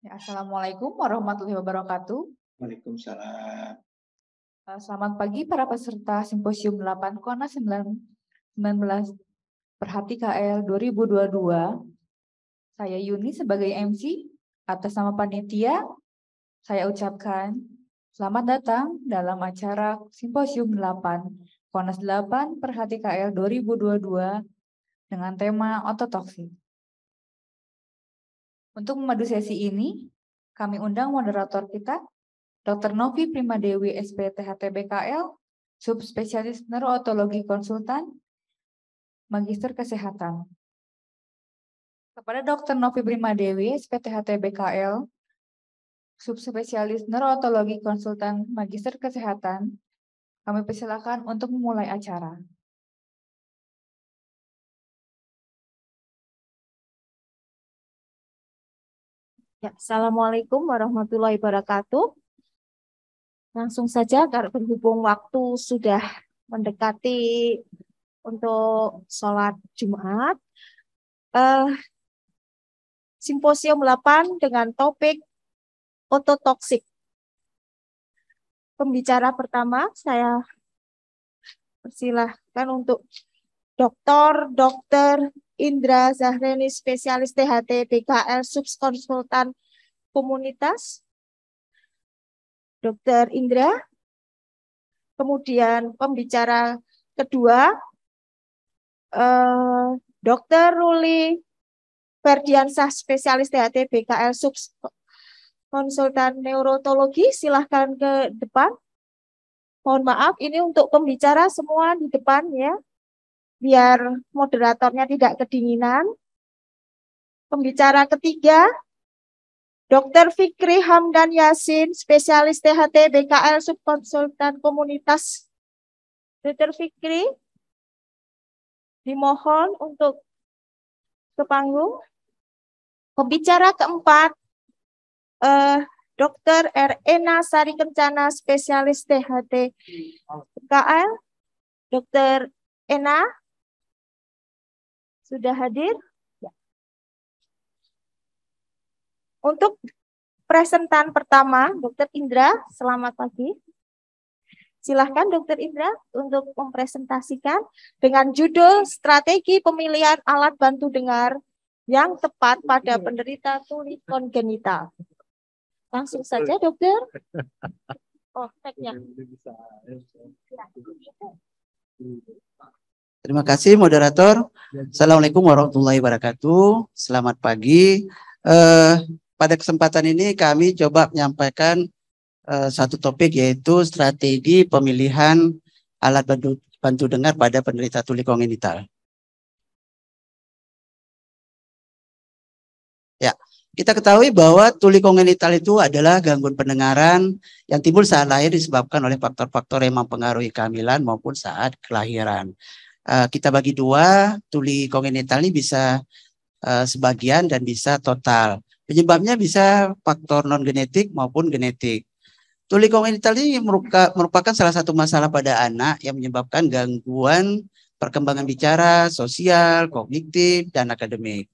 Ya, Assalamualaikum warahmatullahi wabarakatuh. Waalaikumsalam. Selamat pagi para peserta Simposium 8 KONAS 19 Perhati KL 2022. Saya Yuni sebagai MC. Atas nama panitia, saya ucapkan selamat datang dalam acara Simposium 8 KONAS 8 Perhati KL 2022 dengan tema ototoksi. Untuk memadu sesi ini, kami undang moderator kita, Dr. Novi Primadewi SPTHT BKL, Subspesialis Neurotologi Konsultan, Magister Kesehatan. Kepada Dr. Novi Primadewi SPTHT BKL, Subspesialis Neurotologi Konsultan, Magister Kesehatan, kami persilakan untuk memulai acara. Ya, Assalamualaikum warahmatullahi wabarakatuh. Langsung saja, karena berhubung waktu sudah mendekati untuk sholat Jumat, Simposium 8 dengan topik ototoksik. Pembicara pertama, saya persilahkan untuk Dr. Indra Zahreni, Spesialis THT BKL Subkonsultan Komunitas. Dr. Indra. Kemudian pembicara kedua, Dr. Ruli Ferdiansah, Spesialis THT BKL Subkonsultan Neurotologi. Silahkan ke depan. Mohon maaf, ini untuk pembicara semua di depan ya, biar moderatornya tidak kedinginan. Pembicara ketiga, Dr. Fikri Hamdan Yasin, Spesialis THT BKL Subkonsultan Komunitas. Dr. Fikri, dimohon untuk ke panggung. Pembicara keempat, Dr. Ena Sari Kencana, Spesialis THT BKL. Dr. Ena, sudah hadir? Ya. Untuk presentan pertama, Dr. Indra, selamat pagi. Silahkan Dr. Indra untuk mempresentasikan dengan judul Strategi Pemilihan Alat Bantu Dengar yang tepat pada penderita tuli kongenital. Langsung saja, Dokter. Oh, mic-nya. Terima kasih moderator. Assalamualaikum warahmatullahi wabarakatuh. Selamat pagi. Pada kesempatan ini kami coba menyampaikan satu topik, yaitu strategi pemilihan alat bantu dengar pada penderita tuli kongenital. Ya, kita ketahui bahwa tuli kongenital itu adalah gangguan pendengaran yang timbul saat lahir disebabkan oleh faktor-faktor yang mempengaruhi kehamilan maupun saat kelahiran. Kita bagi dua, tuli kongenital ini bisa sebagian dan bisa total. Penyebabnya bisa faktor non-genetik maupun genetik. Tuli kongenital ini merupakan salah satu masalah pada anak yang menyebabkan gangguan perkembangan bicara, sosial, kognitif, dan akademik.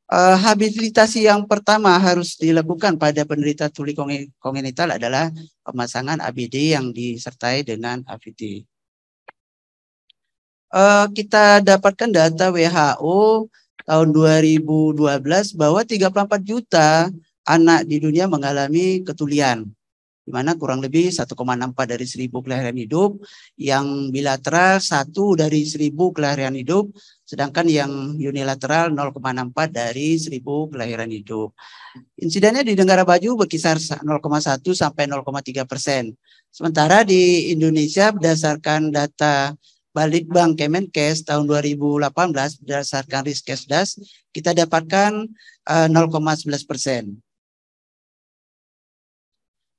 Habilitasi yang pertama harus dilakukan pada penderita tuli kongenital adalah pemasangan ABD yang disertai dengan AVD. Kita dapatkan data WHO tahun 2012 bahwa 34 juta anak di dunia mengalami ketulian, di mana kurang lebih 1,64 dari 1000 kelahiran hidup, yang bilateral 1 dari 1000 kelahiran hidup, sedangkan yang unilateral 0,64 dari 1000 kelahiran hidup. Insidennya di negara maju berkisar 0,1 sampai 0,3%. Sementara di Indonesia berdasarkan data Balitbank Kemenkes tahun 2018 berdasarkan Riskesdas, kita dapatkan 0,11%.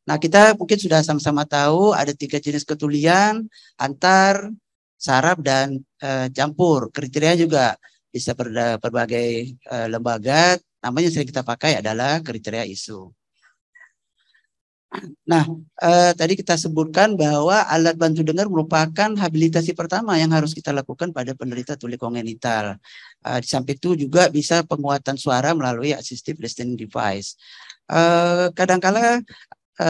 Nah, kita mungkin sudah sama-sama tahu ada 3 jenis ketulian, antar, saraf, dan campur. Kriteria juga bisa berbagai lembaga, namanya yang sering kita pakai adalah kriteria ISO. Nah, tadi kita sebutkan bahwa alat bantu dengar merupakan habilitasi pertama yang harus kita lakukan pada penderita tuli kongenital. Di samping itu juga bisa penguatan suara melalui assistive listening device. Kadangkala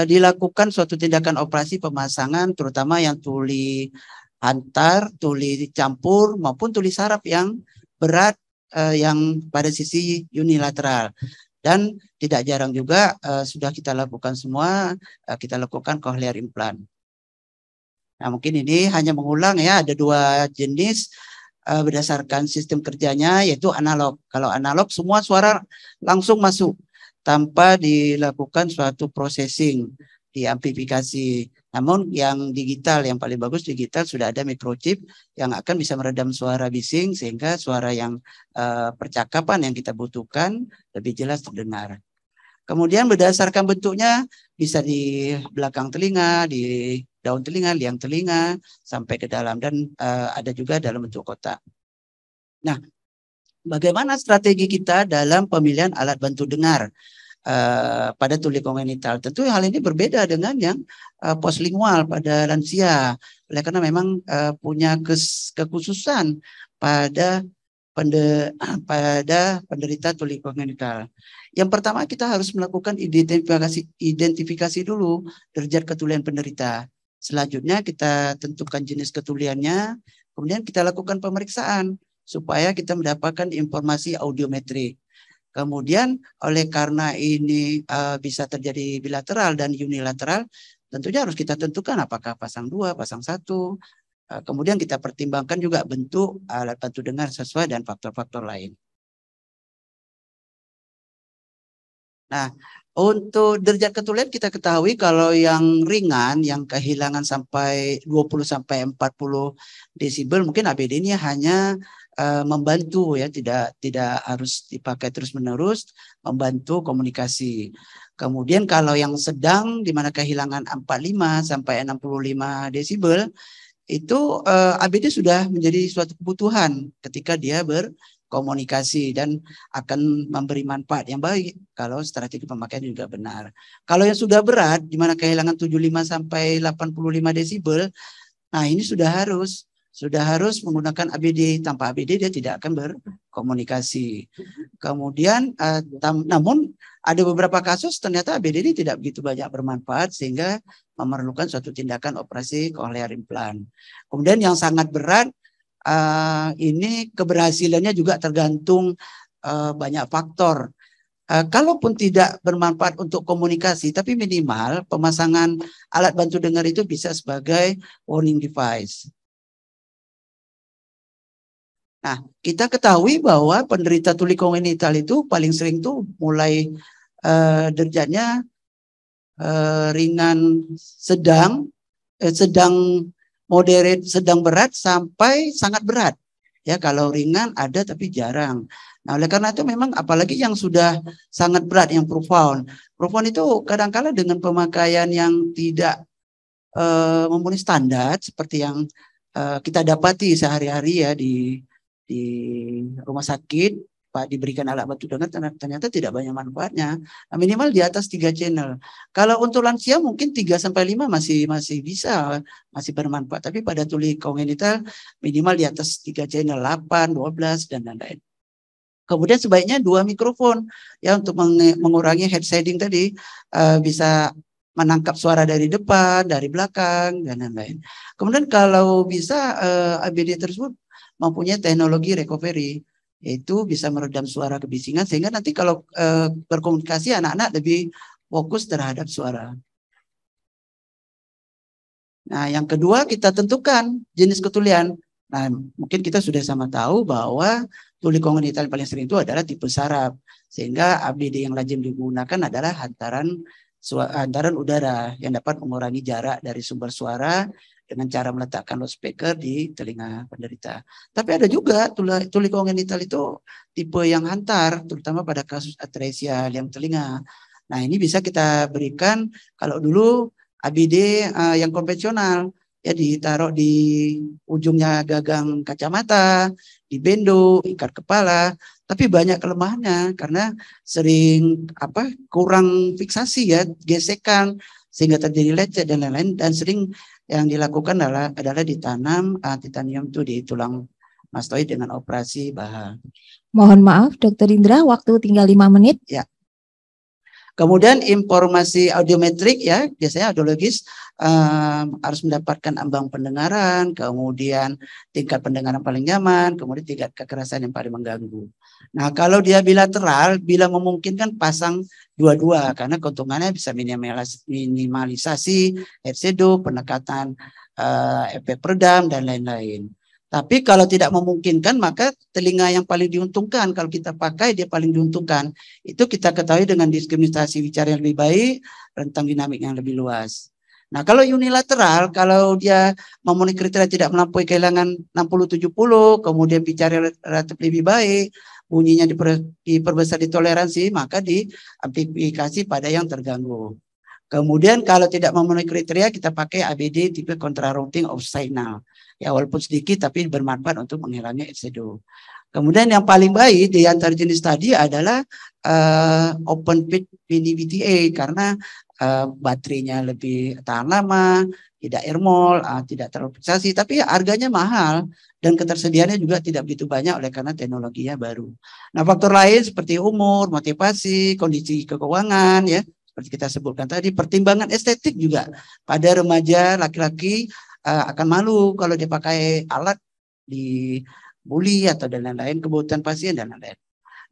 dilakukan suatu tindakan operasi pemasangan, terutama yang tuli antar, tuli campur maupun tuli saraf yang berat yang pada sisi unilateral. Dan tidak jarang juga sudah kita lakukan semua, kita lakukan cochlear implant. Nah, mungkin ini hanya mengulang ya, ada dua jenis berdasarkan sistem kerjanya, yaitu analog. Kalau analog semua suara langsung masuk tanpa dilakukan suatu processing, diamplifikasi. Namun yang digital, yang paling bagus digital sudah ada microchip yang akan bisa meredam suara bising sehingga suara yang percakapan yang kita butuhkan lebih jelas terdengar. Kemudian berdasarkan bentuknya bisa di belakang telinga, di daun telinga, liang telinga, sampai ke dalam, dan ada juga dalam bentuk kotak. Nah, bagaimana strategi kita dalam pemilihan alat bantu dengar pada tuli kongenital? Tentu hal ini berbeda dengan yang postlingual pada lansia, oleh karena memang punya kekhususan pada penderita tuli kongenital. Yang pertama kita harus melakukan identifikasi dulu derajat ketulian penderita. Selanjutnya kita tentukan jenis ketuliannya, kemudian kita lakukan pemeriksaan supaya kita mendapatkan informasi audiometrik. Kemudian oleh karena ini bisa terjadi bilateral dan unilateral, tentunya harus kita tentukan apakah pasang 2, pasang 1. Kemudian kita pertimbangkan juga bentuk alat bantu dengar sesuai dan faktor-faktor lain. Nah, untuk derajat ketulian kita ketahui kalau yang ringan, yang kehilangan sampai 20 sampai 40 desibel, mungkin ABD ini hanya membantu ya, tidak harus dipakai terus-menerus, membantu komunikasi. Kemudian kalau yang sedang di mana kehilangan 45 sampai 65 desibel, itu ABD sudah menjadi suatu kebutuhan ketika dia berkomunikasi dan akan memberi manfaat yang baik kalau strategi pemakaian juga benar. Kalau yang sudah berat, di mana kehilangan 75 sampai 85 desibel, nah ini sudah harus menggunakan ABD. Tanpa ABD dia tidak akan berkomunikasi. Kemudian, namun ada beberapa kasus ternyata ABD ini tidak begitu banyak bermanfaat sehingga memerlukan suatu tindakan operasi cochlear implant. Kemudian yang sangat berat, ini keberhasilannya juga tergantung banyak faktor. Kalaupun tidak bermanfaat untuk komunikasi, tapi minimal pemasangan alat bantu dengar itu bisa sebagai warning device. Nah, kita ketahui bahwa penderita tuli kongenital itu paling sering tuh mulai derajatnya ringan, sedang, moderate, sedang berat sampai sangat berat. Ya, kalau ringan ada tapi jarang. Nah, oleh karena itu memang apalagi yang sudah sangat berat, yang profound. Profound itu kadang-kala dengan pemakaian yang tidak memenuhi standar seperti yang kita dapati sehari-hari ya di rumah sakit, Pak, diberikan alat bantu dengar ternyata tidak banyak manfaatnya. Nah, minimal di atas 3 channel. Kalau untuk lansia mungkin 3 sampai 5 masih bisa, masih bermanfaat. Tapi pada tuli kongenital minimal di atas 3 channel, 8, 12 dan lain-lain. Kemudian sebaiknya 2 mikrofon ya untuk mengurangi head shading tadi, bisa menangkap suara dari depan, dari belakang dan lain-lain. Kemudian kalau bisa ABD tersebut mempunyai teknologi recovery, yaitu bisa meredam suara kebisingan sehingga nanti kalau berkomunikasi anak-anak lebih fokus terhadap suara. Nah, yang kedua kita tentukan jenis ketulian. Nah, mungkin kita sudah sama tahu bahwa tuli kongenital paling sering itu adalah tipe saraf, sehingga ABD yang lazim digunakan adalah hantaran udara yang dapat mengurangi jarak dari sumber suara dengan cara meletakkan loudspeaker di telinga penderita. Tapi ada juga tuli kongenital itu tipe yang hantar, terutama pada kasus atresia liang telinga. Nah, ini bisa kita berikan kalau dulu ABD yang konvensional, ya ditaruh di ujungnya gagang kacamata, di bendo, ikat kepala. Tapi banyak kelemahannya karena sering kurang fiksasi ya, gesekan, sehingga terjadi lecet dan lain-lain, dan sering yang dilakukan adalah ditanam titanium itu di tulang mastoid dengan operasi baha. Mohon maaf, Dokter Indra, waktu tinggal 5 menit. Ya. Kemudian informasi audiometrik ya, biasanya audiologis harus mendapatkan ambang pendengaran, kemudian tingkat pendengaran paling nyaman, kemudian tingkat kekerasan yang paling mengganggu. Nah, kalau dia bilateral, bila memungkinkan pasang dua-dua, karena keuntungannya bisa minimalisasi headsedo, pendekatan efek peredam, dan lain-lain. Tapi kalau tidak memungkinkan, maka telinga yang paling diuntungkan, kalau kita pakai dia paling diuntungkan, itu kita ketahui dengan diskriminasi bicara yang lebih baik, rentang dinamik yang lebih luas. Nah, kalau unilateral, kalau dia memenuhi kriteria tidak melampaui kehilangan 60-70, kemudian bicara relatif lebih baik, bunyinya diperbesar ditoleransi, maka diamplifikasi pada yang terganggu. Kemudian kalau tidak memenuhi kriteria, kita pakai ABD tipe contrarrouting of signal. Ya, walaupun sedikit tapi bermanfaat untuk menghilangnya excedo. Kemudian yang paling baik di antara jenis tadi adalah open pit mini VTA, karena baterainya lebih tahan lama, tidak airmol, tidak terlalu fiksasi, tapi harganya mahal dan ketersediaannya juga tidak begitu banyak oleh karena teknologinya baru. Nah, faktor lain seperti umur, motivasi, kondisi keuangan ya, seperti kita sebutkan tadi, pertimbangan estetik juga pada remaja laki-laki akan malu kalau dia pakai alat di bully atau dan lain-lain, kebutuhan pasien dan lain-lain.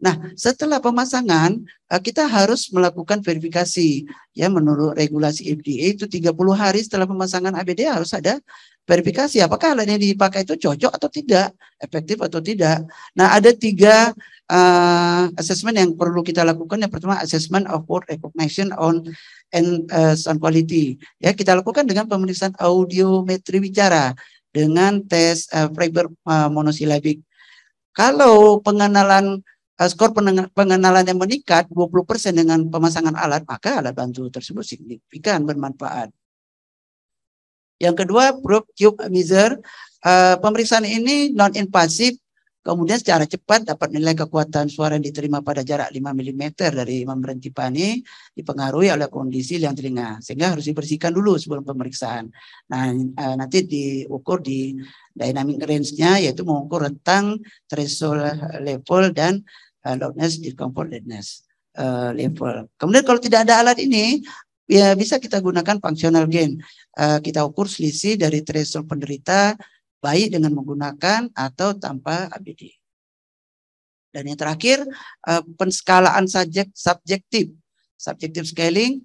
Nah, setelah pemasangan kita harus melakukan verifikasi ya, menurut regulasi FDA itu 30 hari setelah pemasangan ABD harus ada verifikasi apakah alat yang dipakai itu cocok atau tidak, efektif atau tidak. Nah, ada 3 assessment yang perlu kita lakukan. Yang pertama, assessment of word recognition and sound quality. Ya, kita lakukan dengan pemeriksaan audiometri bicara dengan tes Freiberg monosilabik. Kalau pengenalan skor pengenalan yang meningkat 20% dengan pemasangan alat, maka alat bantu tersebut signifikan bermanfaat. Yang kedua, probe tube measure. Pemeriksaan ini non-invasif, kemudian secara cepat dapat nilai kekuatan suara yang diterima pada jarak 5 mm dari membran tipani, dipengaruhi oleh kondisi liang telinga, sehingga harus dibersihkan dulu sebelum pemeriksaan. Nah, nanti diukur di dynamic range-nya, yaitu mengukur rentang threshold level dan loudness, discomfort, deadness level. Kemudian kalau tidak ada alat ini, ya bisa kita gunakan functional gain. Kita ukur selisih dari threshold penderita baik dengan menggunakan atau tanpa ABD. Dan yang terakhir, penskalaan subjektif scaling,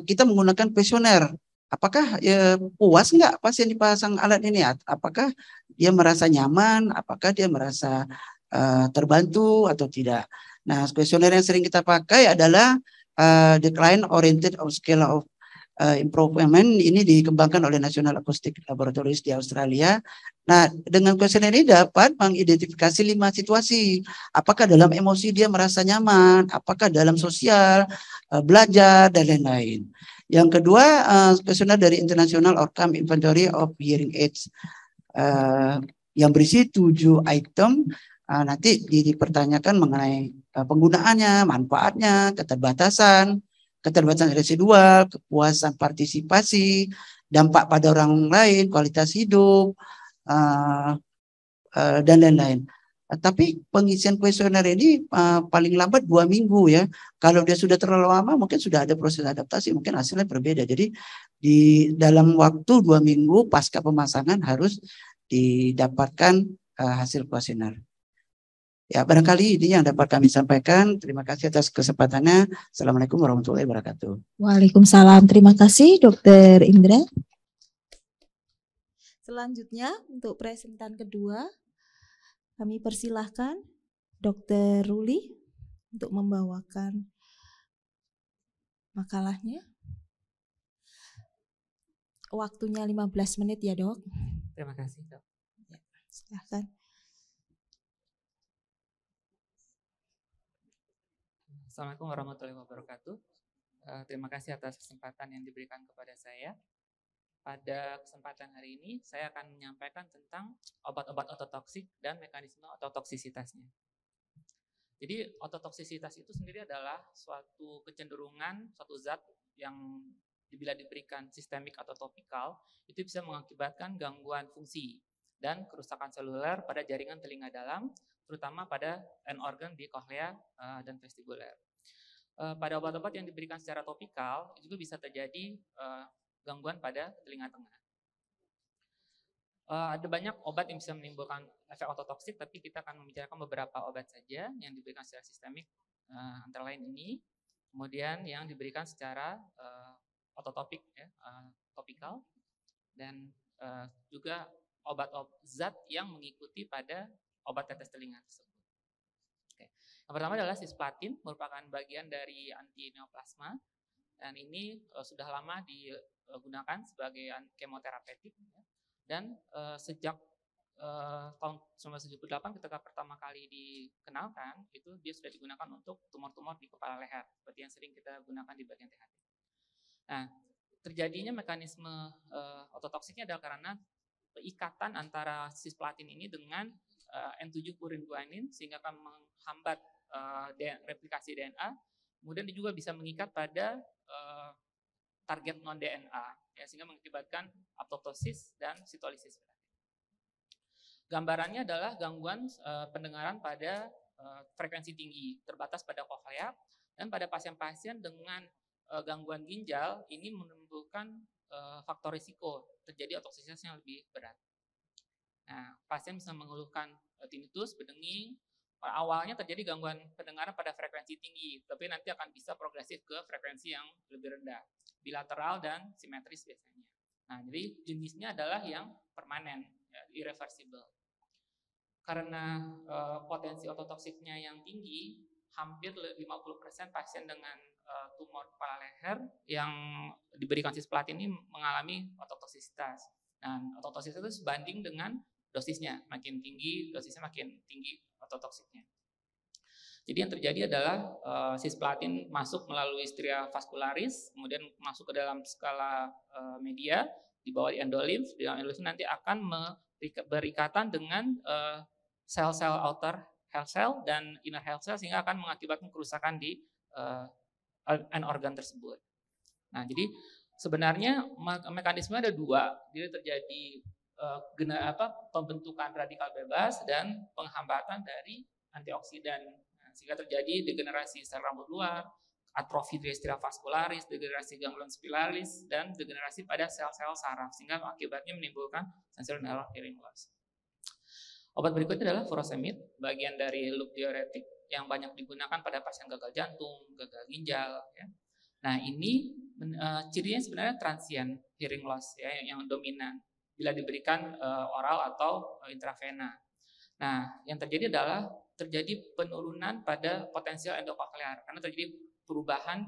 kita menggunakan kuesioner. Apakah puas nggak pasien dipasang alat ini? Apakah dia merasa nyaman? Apakah dia merasa terbantu atau tidak? Nah, kuesioner yang sering kita pakai adalah decline oriented of scale of improvement. Ini dikembangkan oleh National Acoustic Laboratories di Australia. Nah, dengan kuesioner ini dapat mengidentifikasi 5 situasi. Apakah dalam emosi dia merasa nyaman, apakah dalam sosial, belajar, dan lain-lain. Yang kedua, kuesioner dari International Outcome Inventory of Hearing Aids yang berisi 7 item. Nanti dipertanyakan mengenai penggunaannya, manfaatnya, keterbatasan residual, kepuasan partisipasi, dampak pada orang lain, kualitas hidup, dan lain-lain. Tapi pengisian kuesioner ini paling lambat 2 minggu ya. Kalau dia sudah terlalu lama, mungkin sudah ada proses adaptasi, mungkin hasilnya berbeda. Jadi di dalam waktu 2 minggu pasca pemasangan harus didapatkan hasil kuesioner. Ya, barangkali ini yang dapat kami sampaikan. Terima kasih atas kesempatannya. Assalamualaikum warahmatullahi wabarakatuh. Waalaikumsalam. Terima kasih, Dokter Indra. Selanjutnya, untuk presentan kedua, kami persilahkan Dokter Ruli untuk membawakan makalahnya. Waktunya 15 menit ya, Dok. Terima kasih, Dok. Ya, silahkan. Assalamualaikum warahmatullahi wabarakatuh. Terima kasih atas kesempatan yang diberikan kepada saya. Pada kesempatan hari ini, saya akan menyampaikan tentang obat-obat ototoksik dan mekanisme ototoksisitasnya. Jadi, ototoksisitas itu sendiri adalah suatu kecenderungan, suatu zat yang bila diberikan sistemik atau topikal, itu bisa mengakibatkan gangguan fungsi dan kerusakan seluler pada jaringan telinga dalam, terutama pada end organ di koklea dan vestibuler. Pada obat-obat yang diberikan secara topikal, juga bisa terjadi gangguan pada telinga tengah. Ada banyak obat yang bisa menimbulkan efek ototoksik, tapi kita akan membicarakan beberapa obat saja yang diberikan secara sistemik, antara lain ini. Kemudian yang diberikan secara ototopik, ya, topikal, dan juga obat-obat zat yang mengikuti pada obat tetes telinga tersebut. Oke. Yang pertama adalah cisplatin, merupakan bagian dari anti-neoplasma, dan ini sudah lama digunakan sebagai kemoterapeutik, ya. Dan sejak tahun 1978 ketika pertama kali dikenalkan, itu dia sudah digunakan untuk tumor-tumor di kepala leher, seperti yang sering kita gunakan di bagian THT. Nah, terjadinya mekanisme ototoksiknya adalah karena ikatan antara cisplatin ini dengan N7 purin guanin, sehingga akan menghambat replikasi DNA. Kemudian dia juga bisa mengikat pada target non-DNA, ya, sehingga mengakibatkan apoptosis dan sitolisis. Gambarannya adalah gangguan pendengaran pada frekuensi tinggi, terbatas pada koklea, dan pada pasien-pasien dengan gangguan ginjal ini menimbulkan faktor risiko terjadi otoksitas yang lebih berat. Nah, pasien bisa mengeluhkan tinnitus, berdenging. Awalnya terjadi gangguan pendengaran pada frekuensi tinggi, tapi nanti akan bisa progresif ke frekuensi yang lebih rendah, bilateral dan simetris biasanya. Nah, jadi jenisnya adalah yang permanen, ya, irreversible. Karena potensi ototoksiknya yang tinggi, hampir 50% pasien dengan tumor kepala leher yang diberikan cisplatin ini mengalami ototoksisitas. Dan ototoksisitas itu sebanding dengan dosisnya, makin tinggi dosisnya makin tinggi ototoksiknya. Jadi yang terjadi adalah cisplatin masuk melalui stria vascularis, kemudian masuk ke dalam skala media, di bawah di endolimf. Di dalam endolimf nanti akan berikatan dengan sel-sel outer hair cell dan inner hair cell, sehingga akan mengakibatkan kerusakan di end organ tersebut. Nah, jadi sebenarnya mekanisme ada dua. Jadi terjadi pembentukan radikal bebas dan penghambatan dari antioksidan, sehingga terjadi degenerasi sel rambut luar, atrofi stria vascularis, degenerasi ganglion spilaris, dan degenerasi pada sel-sel saraf, sehingga akibatnya menimbulkan sensory neural hearing loss. Obat berikutnya adalah furosemid, bagian dari loop diuretik yang banyak digunakan pada pasien gagal jantung, gagal ginjal, ya. Nah, ini cirinya sebenarnya transient hearing loss, ya, yang dominan bila diberikan oral atau intravena. Nah, yang terjadi adalah terjadi penurunan pada potensial endokoklear karena terjadi perubahan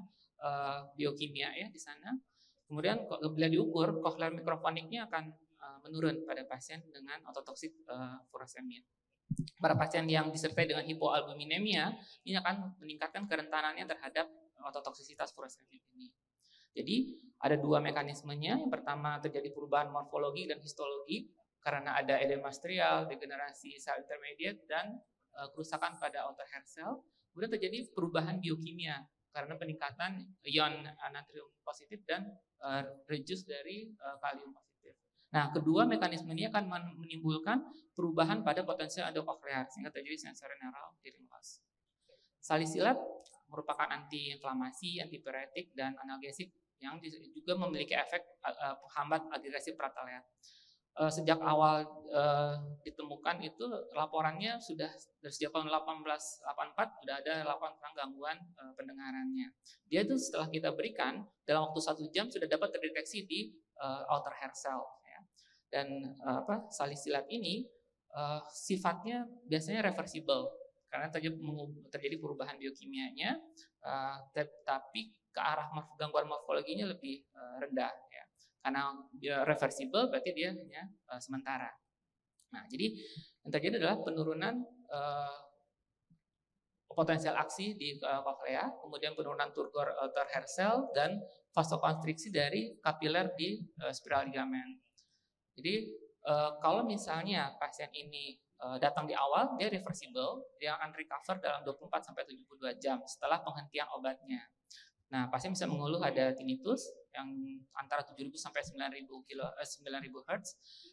biokimia, ya, di sana. Kemudian bila diukur, koklear mikrofoniknya akan menurun pada pasien dengan ototoksik furosemid. Para pasien yang disertai dengan hipoalbuminemia ini akan meningkatkan kerentanannya terhadap ototoksisitas furosemid ini. Jadi ada dua mekanismenya. Yang pertama terjadi perubahan morfologi dan histologi karena ada edema strial, degenerasi sel intermediate, dan kerusakan pada outer hair cell. Kemudian terjadi perubahan biokimia karena peningkatan ion natrium positif dan reduce dari kalium positif. Nah, kedua mekanisme ini akan menimbulkan perubahan pada potensial endokoklear sehingga terjadi sensory neural hearing loss. Salisilat merupakan antiinflamasi, antipiretik, dan analgesik yang juga memiliki efek penghambat agregasi pratalea. Sejak awal ditemukan itu laporannya sudah dari sejak tahun 1884 sudah ada laporan tentang gangguan pendengarannya. Dia itu setelah kita berikan dalam waktu 1 jam sudah dapat terdeteksi di outer hair cell, ya. Dan salisilat ini sifatnya biasanya reversible karena terjadi perubahan biokimianya, tapi ke arah gangguan morfologinya lebih rendah, ya. Karena dia reversible berarti dia hanya sementara. Nah, jadi yang terjadi adalah penurunan potensial aksi di koklea, kemudian penurunan turgor outer hair cell, dan vasokonstriksi dari kapiler di spiral ligamen. Jadi kalau misalnya pasien ini datang di awal, dia reversible, dia akan recover dalam 24-72 jam setelah penghentian obatnya. Nah, pasien bisa mengeluh ada tinnitus yang antara 7.000 sampai 9.000 Hz,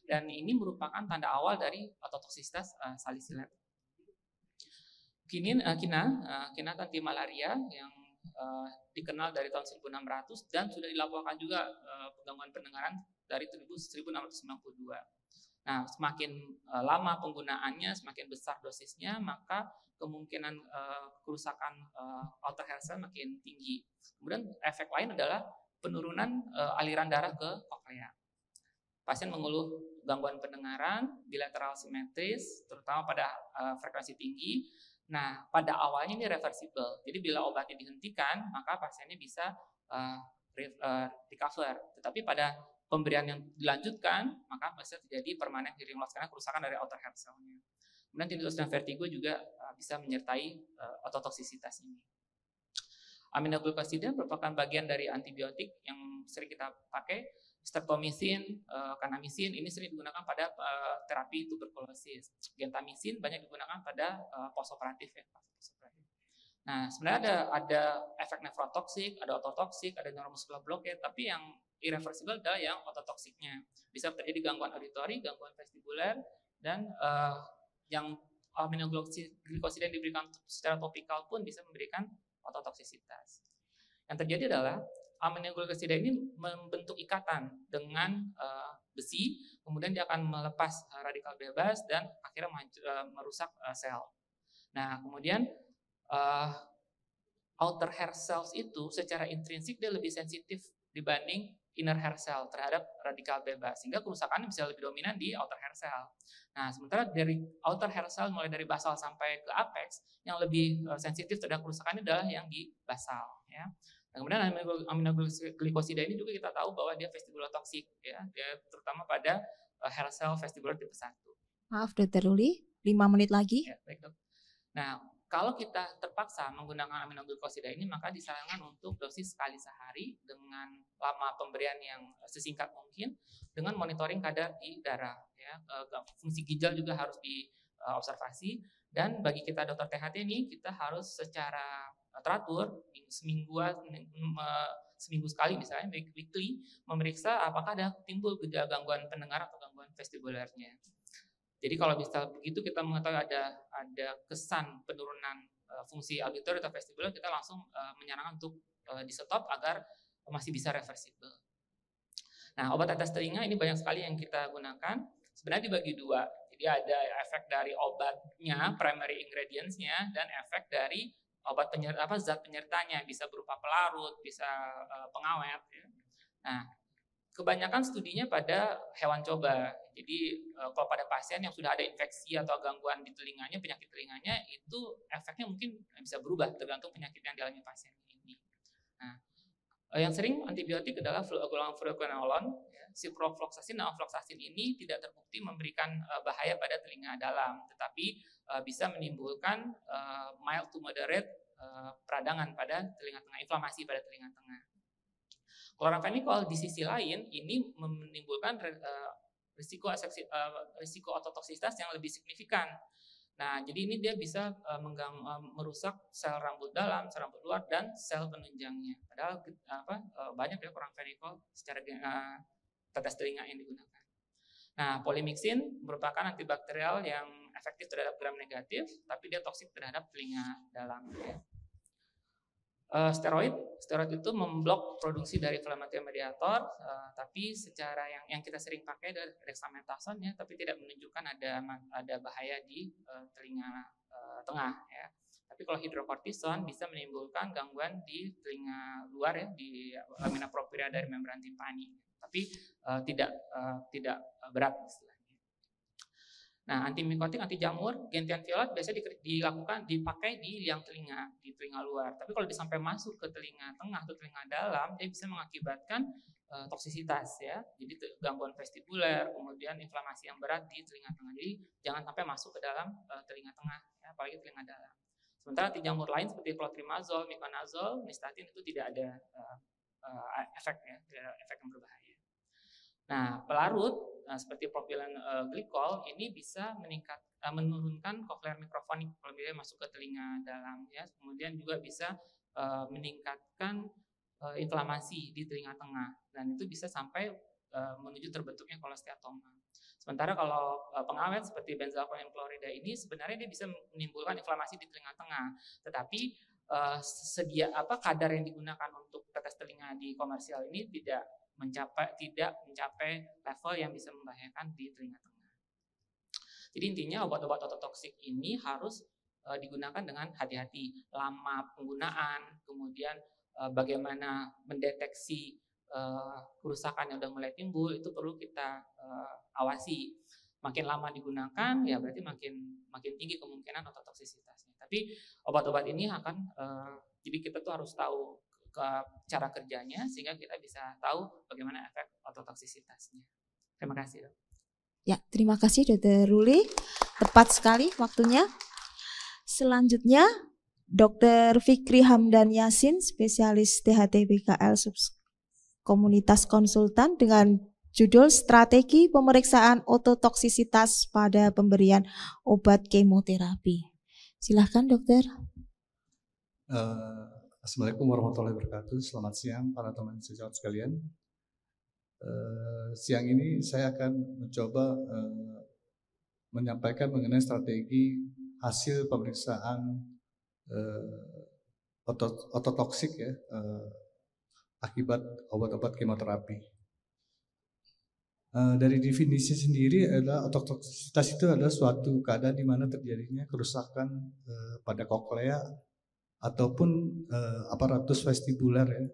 dan ini merupakan tanda awal dari ototoksisitas salisilat. Kina anti malaria yang dikenal dari tahun 1600 dan sudah dilaporkan juga gangguan pendengaran dari 1692. Nah, semakin lama penggunaannya, semakin besar dosisnya, maka kemungkinan kerusakan outer hair cell makin tinggi. Kemudian efek lain adalah penurunan aliran darah ke koklea. Pasien mengeluh gangguan pendengaran bilateral simetris, terutama pada frekuensi tinggi. Nah, pada awalnya ini reversible. Jadi bila obatnya dihentikan, maka pasiennya bisa recover. Tetapi pada pemberian yang dilanjutkan, maka bisa terjadi permanent hearing loss karena kerusakan dari outer hair cell-nya. Kemudian tinnitus dan vertigo juga bisa menyertai ototoksisitas ini. Aminoglucosida merupakan bagian dari antibiotik yang sering kita pakai. Streptomycin, kanamisin ini sering digunakan pada terapi tuberkulosis. Gentamicin banyak digunakan pada postoperatif ya. Nah, sebenarnya ada efek nefrotoksik, ada ototoksik, ada neuromuscular blockade, tapi yang irreversible adalah yang ototoksiknya. Bisa terjadi gangguan auditori, gangguan vestibuler, dan yang aminoglucosida yang diberikan secara topikal pun bisa memberikan ototoksisitas. Yang terjadi adalah aminoglucosida ini membentuk ikatan dengan besi, kemudian dia akan melepas radikal bebas dan akhirnya merusak sel. Nah, kemudian outer hair cells itu secara intrinsik dia lebih sensitif dibanding inner hair cell terhadap radikal bebas, sehingga kerusakannya bisa lebih dominan di outer hair cell. Nah, sementara dari outer hair cell mulai dari basal sampai ke apex, yang lebih sensitif terhadap kerusakan adalah yang di basal. Ya. Nah, kemudian aminoglucosida ini juga kita tahu bahwa dia vestibulotoksik, ya, dia terutama pada hair cell vestibular tipe 1. Maaf Dr. Ruli, 5 menit lagi. Ya, baik, Dok. Nah, kalau kita terpaksa menggunakan aminoglucosida ini, maka disarankan untuk dosis sekali sehari dengan lama pemberian yang sesingkat mungkin, dengan monitoring kadar di darah. Ya. Fungsi ginjal juga harus diobservasi, dan bagi kita dokter THT ini, kita harus secara teratur seminggu sekali misalnya weekly memeriksa apakah ada timbul gejala gangguan pendengaran atau gangguan vestibulernya. Jadi kalau bisa begitu kita mengetahui ada kesan penurunan fungsi auditori atau vestibular, kita langsung menyarankan untuk di stop agar masih bisa reversible. Nah, obat tetes telinga ini banyak sekali yang kita gunakan. Sebenarnya dibagi dua. Jadi ada efek dari obatnya, primary ingredients-nya, dan efek dari obat zat penyertanya, bisa berupa pelarut, bisa pengawet. Ya. Nah, kebanyakan studinya pada hewan coba. Jadi kalau pada pasien yang sudah ada infeksi atau gangguan di telinganya, penyakit telinganya, itu efeknya mungkin bisa berubah tergantung penyakit yang dialami pasien ini. Nah, yang sering antibiotik adalah golongan fluoroquinolone. Ya. Ciprofloxacin dan ofloxacin ini tidak terbukti memberikan bahaya pada telinga dalam, tetapi bisa menimbulkan mild to moderate peradangan pada telinga tengah, inflamasi pada telinga tengah. Chloramphenicol di sisi lain ini menimbulkan risiko ototoksisitas yang lebih signifikan. Nah, jadi ini dia bisa merusak sel rambut dalam, sel rambut luar, dan sel penunjangnya. Padahal banyak ya chloramphenicol secara tetes telinga yang digunakan. Nah, polymyxin merupakan antibakterial yang efektif terhadap gram negatif, tapi dia toksik terhadap telinga dalam. Ya. Steroid itu memblok produksi dari inflammatory mediator, tapi secara yang kita sering pakai adalah dexamethasone, ya, tapi tidak menunjukkan ada bahaya di telinga tengah. Ya. Tapi kalau hidrokortison bisa menimbulkan gangguan di telinga luar, ya, di lamina propria dari membran timpani, tapi tidak berat istilahnya. Nah, antimikotik, anti jamur, gentian violet biasanya dipakai di liang telinga, di telinga luar. Tapi kalau sampai masuk ke telinga tengah atau telinga dalam, dia bisa mengakibatkan toksisitas, ya. Jadi gangguan vestibuler, kemudian inflamasi yang berat di telinga tengah. Jadi jangan sampai masuk ke dalam telinga tengah, ya, apalagi telinga dalam. Sementara anti jamur lain seperti clotrimazole, miconazole, nystatin itu tidak ada efek, ya, tidak ada efek yang berbahaya. Nah, pelarut seperti propilen glikol ini bisa menurunkan cochlear microphonic kalau dia masuk ke telinga dalam, ya. Kemudian juga bisa meningkatkan inflamasi di telinga tengah, dan itu bisa sampai menuju terbentuknya kolesteatoma. Sementara kalau pengawet seperti benzalkonium klorida ini sebenarnya dia bisa menimbulkan inflamasi di telinga tengah, tetapi kadar yang digunakan untuk tetes telinga di komersial ini tidak mencapai level yang bisa membahayakan di telinga tengah. Jadi intinya obat-obat ototoksik ini harus digunakan dengan hati-hati, lama penggunaan, kemudian bagaimana mendeteksi kerusakan yang sudah mulai timbul, itu perlu kita awasi. Makin lama digunakan, ya berarti makin tinggi kemungkinan ototoksisitasnya. Tapi obat-obat ini akan, jadi kita tuh harus tahu cara kerjanya sehingga kita bisa tahu bagaimana efek ototoksisitasnya. Terima kasih, Dok. Ya, terima kasih Dr. Ruli. Tepat sekali waktunya. Selanjutnya, Dr. Fikri Hamdan Yasin, spesialis THT BKL Komunitas Konsultan dengan judul Strategi Pemeriksaan Ototoksisitas pada Pemberian Obat Kemoterapi. Silahkan dokter. Assalamualaikum warahmatullahi wabarakatuh. Selamat siang para teman sejawat sekalian. Siang ini saya akan mencoba menyampaikan mengenai strategi hasil pemeriksaan ototoksik ya, akibat obat-obat kemoterapi. Dari definisi sendiri adalah ototoksitas itu adalah suatu keadaan di mana terjadinya kerusakan pada koklea ataupun aparatus vestibular ya,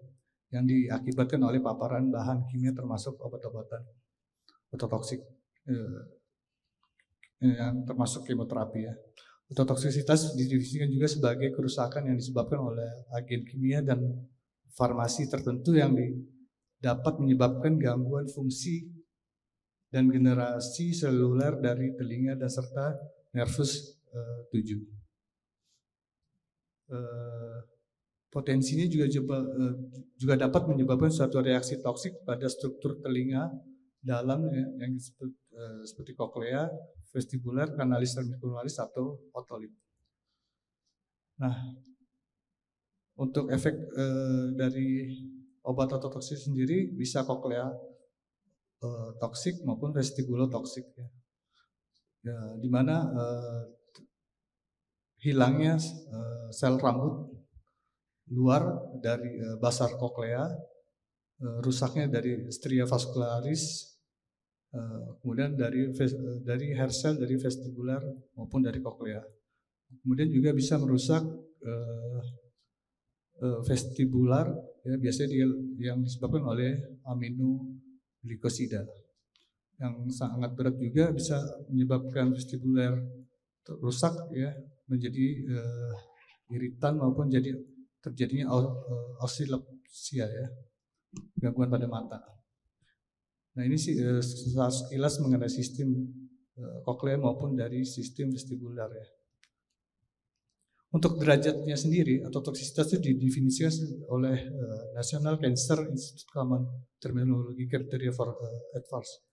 yang diakibatkan oleh paparan bahan kimia termasuk obat-obatan ototoksik yang termasuk kemoterapi ya. Ototoksisitas didefinisikan juga sebagai kerusakan yang disebabkan oleh agen kimia dan farmasi tertentu yang dapat menyebabkan gangguan fungsi dan generasi seluler dari telinga dan serta nervus 7. Potensinya juga dapat menyebabkan suatu reaksi toksik pada struktur telinga dalam ya, yang disebut seperti koklea, vestibular, kanalis termicularis atau otolip. Nah, untuk efek dari obat ototoksik sendiri bisa koklea toksik maupun vestibulotoksik ya. Ya, di mana hilangnya sel rambut luar dari basar koklea, rusaknya dari stria vascularis, kemudian dari hair cell dari vestibular maupun dari koklea. Kemudian juga bisa merusak vestibular ya, biasanya yang disebabkan oleh aminoglikosida. Yang sangat berat juga bisa menyebabkan vestibular rusak ya, menjadi iritan maupun terjadinya osilepsia ya, gangguan pada mata. Nah ini sih sekilas mengenai sistem koklea maupun dari sistem vestibular ya. Untuk derajatnya sendiri atau toksisitas itu didefinisikan oleh National Cancer Institute Common Terminology Criteria for Adverse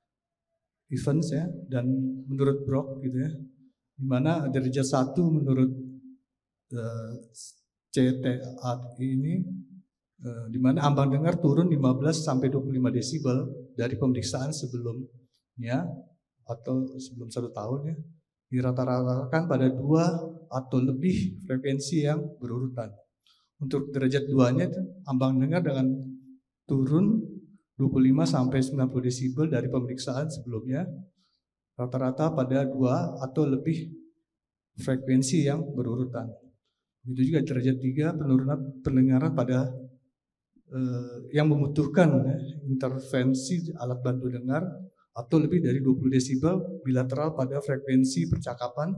Events ya, dan menurut Brock gitu ya, di mana derajat 1 menurut CTA ini di mana ambang dengar turun 15 sampai 25 desibel dari pemeriksaan sebelumnya atau sebelum 1 tahun ya, dirata-ratakan pada 2 atau lebih frekuensi yang berurutan. Untuk derajat 2-nya itu ambang dengar dengan turun 25 sampai 90 desibel dari pemeriksaan sebelumnya, rata-rata pada 2 atau lebih frekuensi yang berurutan. Begitu juga derajat 3 penurunan pendengaran pada yang membutuhkan intervensi alat bantu dengar atau lebih dari 20 desibel bilateral pada frekuensi percakapan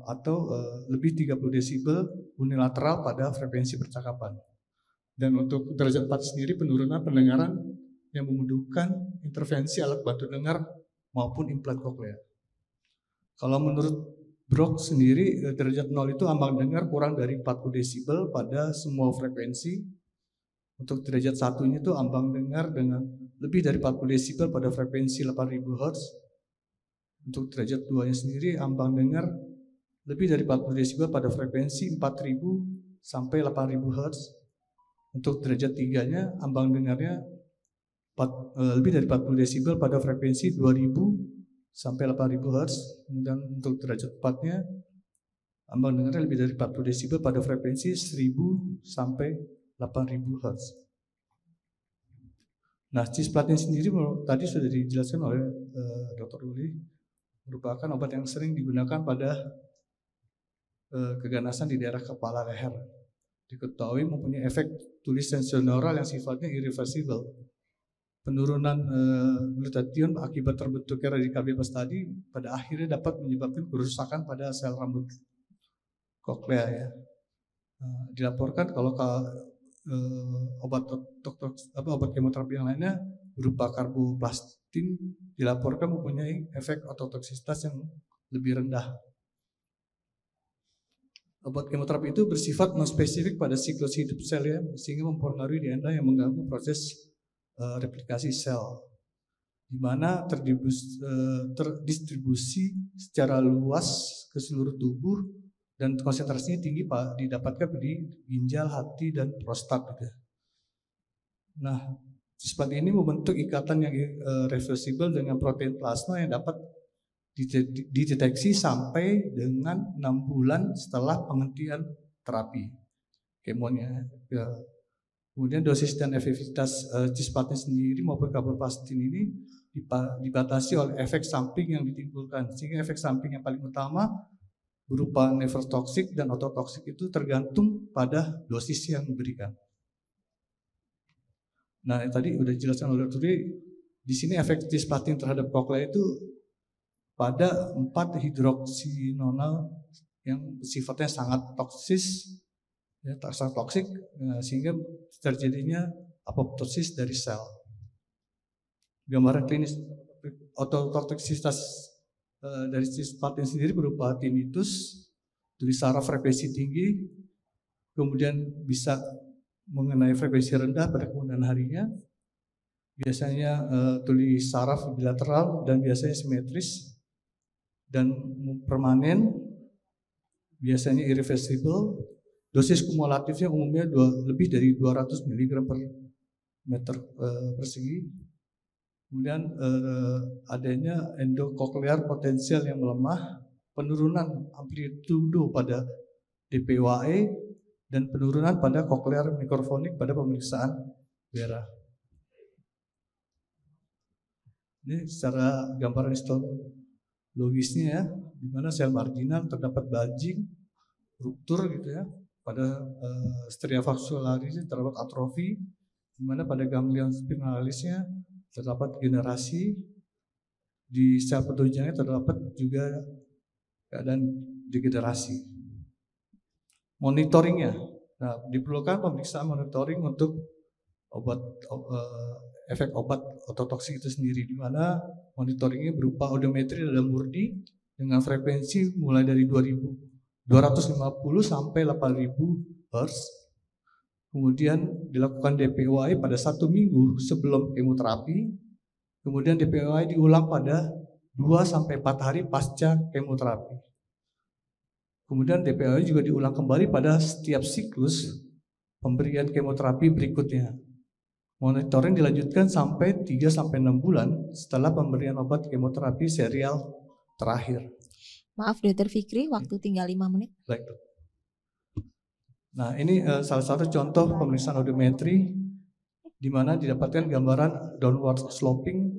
atau lebih 30 desibel unilateral pada frekuensi percakapan. Dan untuk derajat 4 sendiri penurunan pendengaran yang membutuhkan intervensi alat bantu dengar maupun implan koklea. Kalau menurut Brock sendiri derajat 0 itu ambang dengar kurang dari 40 desibel pada semua frekuensi. Untuk derajat 1-nya itu ambang dengar dengan lebih dari 40 desibel pada frekuensi 8000 Hz. Untuk derajat 2-nya sendiri ambang dengar lebih dari 40 desibel pada frekuensi 4000 sampai 8000 Hz. Untuk derajat 3-nya ambang dengarnya lebih dari 40 desibel pada frekuensi 2000 sampai 8000 Hz. Kemudian untuk derajat 4-nya ambang dengarnya lebih dari 40 desibel pada frekuensi 1000 sampai 8000 Hz. Nah, cisplatin sendiri tadi sudah dijelaskan oleh Dr. Uli, merupakan obat yang sering digunakan pada keganasan di daerah kepala leher. Diketahui mempunyai efek tuli sensorineural yang sifatnya irreversible. Penurunan glutathione akibat terbentuknya radikal bebas tadi pada akhirnya dapat menyebabkan kerusakan pada sel rambut koklea ya. Dilaporkan kalau obat kemoterapi yang lainnya berupa karboplastin dilaporkan mempunyai efek ototoksitas yang lebih rendah. Obat kemoterapi itu bersifat non-spesifik pada siklus hidup sel ya, sehingga mempengaruhi DNA yang mengganggu proses replikasi sel, di mana terdistribusi secara luas ke seluruh tubuh dan konsentrasinya tinggi didapatkan di ginjal, hati, dan prostat. Gitu. Nah, cisplatin ini membentuk ikatan yang reversibel dengan protein plasma yang dapat dideteksi sampai dengan 6 bulan setelah penghentian terapi kemonya. Ya. Kemudian dosis dan efektivitas cisplatin sendiri maupun karboplastin ini dibatasi oleh efek samping yang ditimbulkan. Sehingga efek samping yang paling utama berupa nephrotoxic dan ototoksik itu tergantung pada dosis yang diberikan. Nah, tadi udah dijelaskan oleh Dr. Di sini efek cisplatin terhadap koklea itu pada 4 hidroksinonal yang sifatnya sangat toksis, ya, sangat toksik, sehingga terjadinya apoptosis dari sel. Gambaran klinis ototoksisitas dari cisplatin sendiri berupa tinnitus, tuli saraf frekuensi tinggi, kemudian bisa mengenai frekuensi rendah pada kemudian harinya, biasanya tuli saraf bilateral dan biasanya simetris, dan permanen, biasanya irreversible. Dosis kumulatifnya umumnya lebih dari 200 mg per meter persegi. Kemudian adanya endokoklear potensial yang melemah, penurunan amplitudo pada DPOAE, dan penurunan pada koklear mikrofonik pada pemeriksaan darah. Ini secara gambaran histologisnya ya, di mana sel marginal terdapat bulging, ruptur gitu ya, pada stria vascularisnya terdapat atrofi, di mana pada ganglion spinalisnya terdapat generasi, di sel penunjangnya terdapat juga keadaan degenerasi. Monitoringnya, nah, diperlukan pemeriksaan monitoring untuk efek obat ototoksik itu sendiri, di mana monitoringnya berupa odometri dalam murni dengan frekuensi mulai dari 250 sampai 8000 Hz. Kemudian dilakukan DPOAE pada 1 minggu sebelum kemoterapi. Kemudian DPOAE diulang pada 2 sampai 4 hari pasca kemoterapi. Kemudian DPOAE juga diulang kembali pada setiap siklus pemberian kemoterapi berikutnya. Monitoring dilanjutkan sampai 3 sampai 6 bulan setelah pemberian obat kemoterapi serial terakhir. Maaf Dr. Fikri, waktu tinggal 5 menit. Baik. Nah, ini salah satu contoh pemeriksaan odometri di mana didapatkan gambaran downward sloping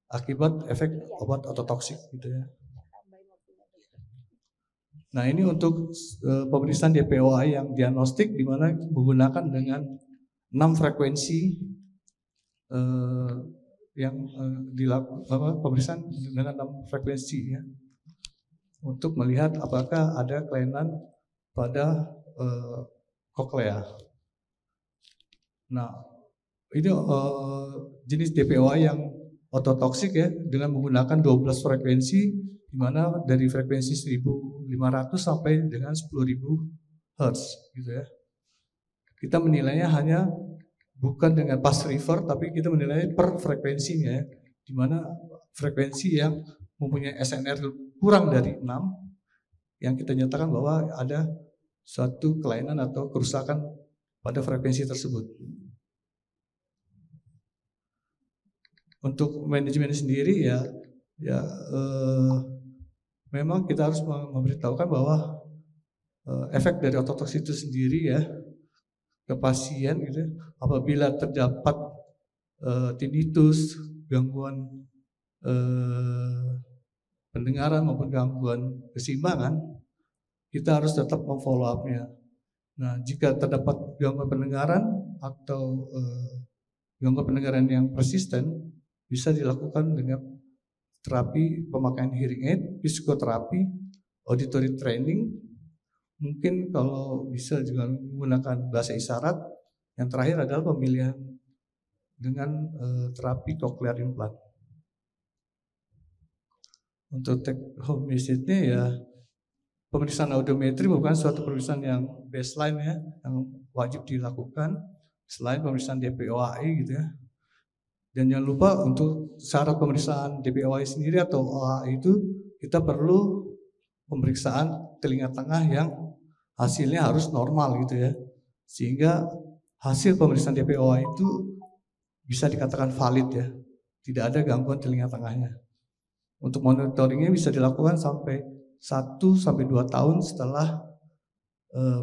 akibat efek obat ototoksik gitu ya. Nah, ini untuk pemeriksaan DPOAE yang diagnostik di mana menggunakan dengan 6 frekuensi yang dilakukan pemeriksaan dengan 6 frekuensi ya, untuk melihat apakah ada kelainan pada koklea. Nah, ini jenis DPOAE yang ototoksik ya, dengan menggunakan 12 frekuensi, di mana dari frekuensi 1500 sampai dengan 10.000 Hz gitu ya. Kita menilainya hanya bukan dengan pass river, tapi kita menilai per frekuensinya ya, di mana frekuensi yang mempunyai SNR kurang dari 6 yang kita nyatakan bahwa ada suatu kelainan atau kerusakan pada frekuensi tersebut. Untuk manajemen sendiri memang kita harus memberitahukan bahwa efek dari ototoks itu sendiri ya ke pasien gitu, apabila terdapat tinnitus, gangguan pendengaran maupun gangguan keseimbangan, kita harus tetap memfollow up-nya. Nah, jika terdapat gangguan pendengaran atau gangguan pendengaran yang persisten, bisa dilakukan dengan terapi pemakaian hearing aid, psikoterapi, auditory training, mungkin kalau bisa juga menggunakan bahasa isyarat. Yang terakhir adalah pemilihan dengan terapi cochlear implant. Untuk take home message-nya ya, pemeriksaan audiometri bukan suatu pemeriksaan yang baseline ya, yang wajib dilakukan selain pemeriksaan DPOAI gitu ya. Dan jangan lupa untuk syarat pemeriksaan DPOAI sendiri atau OAI itu kita perlu pemeriksaan telinga tengah yang hasilnya harus normal gitu ya. Sehingga hasil pemeriksaan DPOAI itu bisa dikatakan valid ya. Tidak ada gangguan telinga tengahnya. Untuk monitoringnya bisa dilakukan sampai 1-2 tahun setelah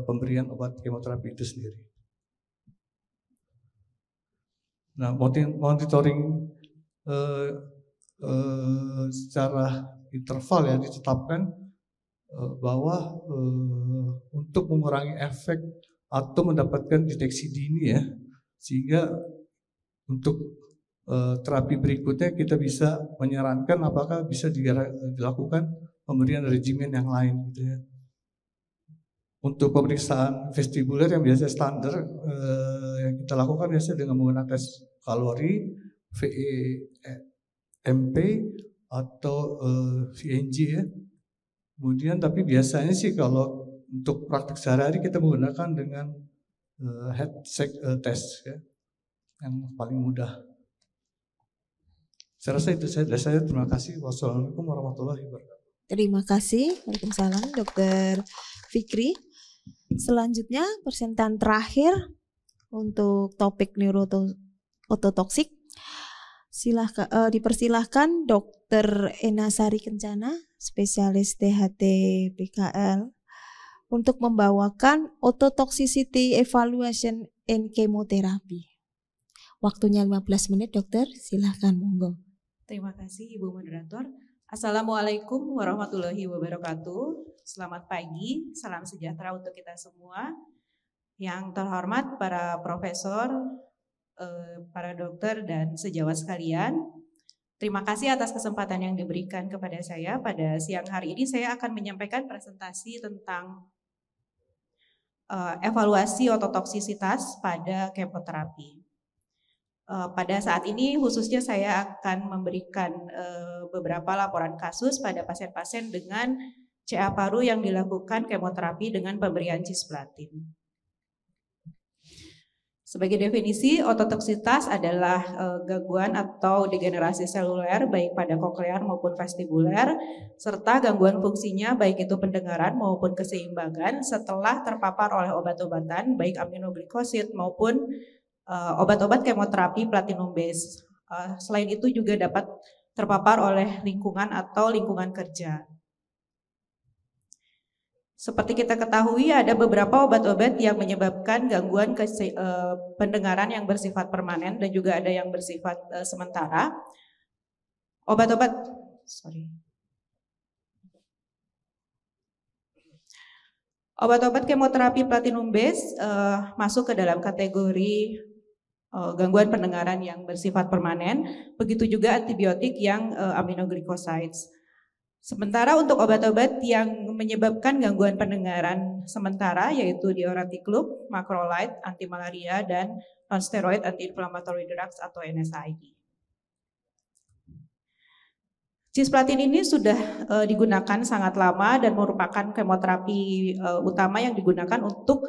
pemberian obat kemoterapi itu sendiri. Nah, monitoring secara interval ya ditetapkan bahwa untuk mengurangi efek atau mendapatkan deteksi dini ya, sehingga untuk terapi berikutnya kita bisa menyarankan apakah bisa dilakukan pemberian regimen yang lain gitu ya. Untuk pemeriksaan vestibuler yang biasa standar yang kita lakukan biasanya dengan menggunakan tes kalori, VE-MP atau VNG ya. Kemudian tapi biasanya sih kalau untuk praktik sehari-hari kita menggunakan dengan head test ya, yang paling mudah. Saya rasa itu dari saya. Terima kasih. Wassalamualaikum warahmatullahi wabarakatuh. Terima kasih. Waalaikumsalam Dr. Fikri. Selanjutnya persentan terakhir untuk topik neurotoksik. Dipersilahkan Dr. Enasari Kencana, spesialis THT BKL, untuk membawakan Ototoxicity Evaluation and Chemotherapy. Waktunya 15 menit, dokter. Silahkan, monggo. Terima kasih Ibu Moderator. Assalamualaikum warahmatullahi wabarakatuh. Selamat pagi, salam sejahtera untuk kita semua. Yang terhormat para profesor, para dokter dan sejawat sekalian. Terima kasih atas kesempatan yang diberikan kepada saya. Pada siang hari ini saya akan menyampaikan presentasi tentang evaluasi ototoksisitas pada kemoterapi. Pada saat ini khususnya saya akan memberikan beberapa laporan kasus pada pasien-pasien dengan CA paru yang dilakukan kemoterapi dengan pemberian cisplatin. Sebagai definisi, ototoksitas adalah gangguan atau degenerasi seluler baik pada koklear maupun vestibuler, serta gangguan fungsinya baik itu pendengaran maupun keseimbangan setelah terpapar oleh obat-obatan baik aminoglycosid maupun obat-obat kemoterapi platinum base. Selain itu juga dapat terpapar oleh lingkungan atau lingkungan kerja. Seperti kita ketahui ada beberapa obat-obat yang menyebabkan gangguan pendengaran yang bersifat permanen dan juga ada yang bersifat sementara. Obat-obat kemoterapi platinum base masuk ke dalam kategori gangguan pendengaran yang bersifat permanen, begitu juga antibiotik yang aminoglycosides. Sementara untuk obat-obat yang menyebabkan gangguan pendengaran sementara yaitu diuretiklub, macrolide, antimalaria, dan non-steroid anti-inflammatory drugs atau NSAID. Cisplatin ini sudah digunakan sangat lama dan merupakan kemoterapi utama yang digunakan untuk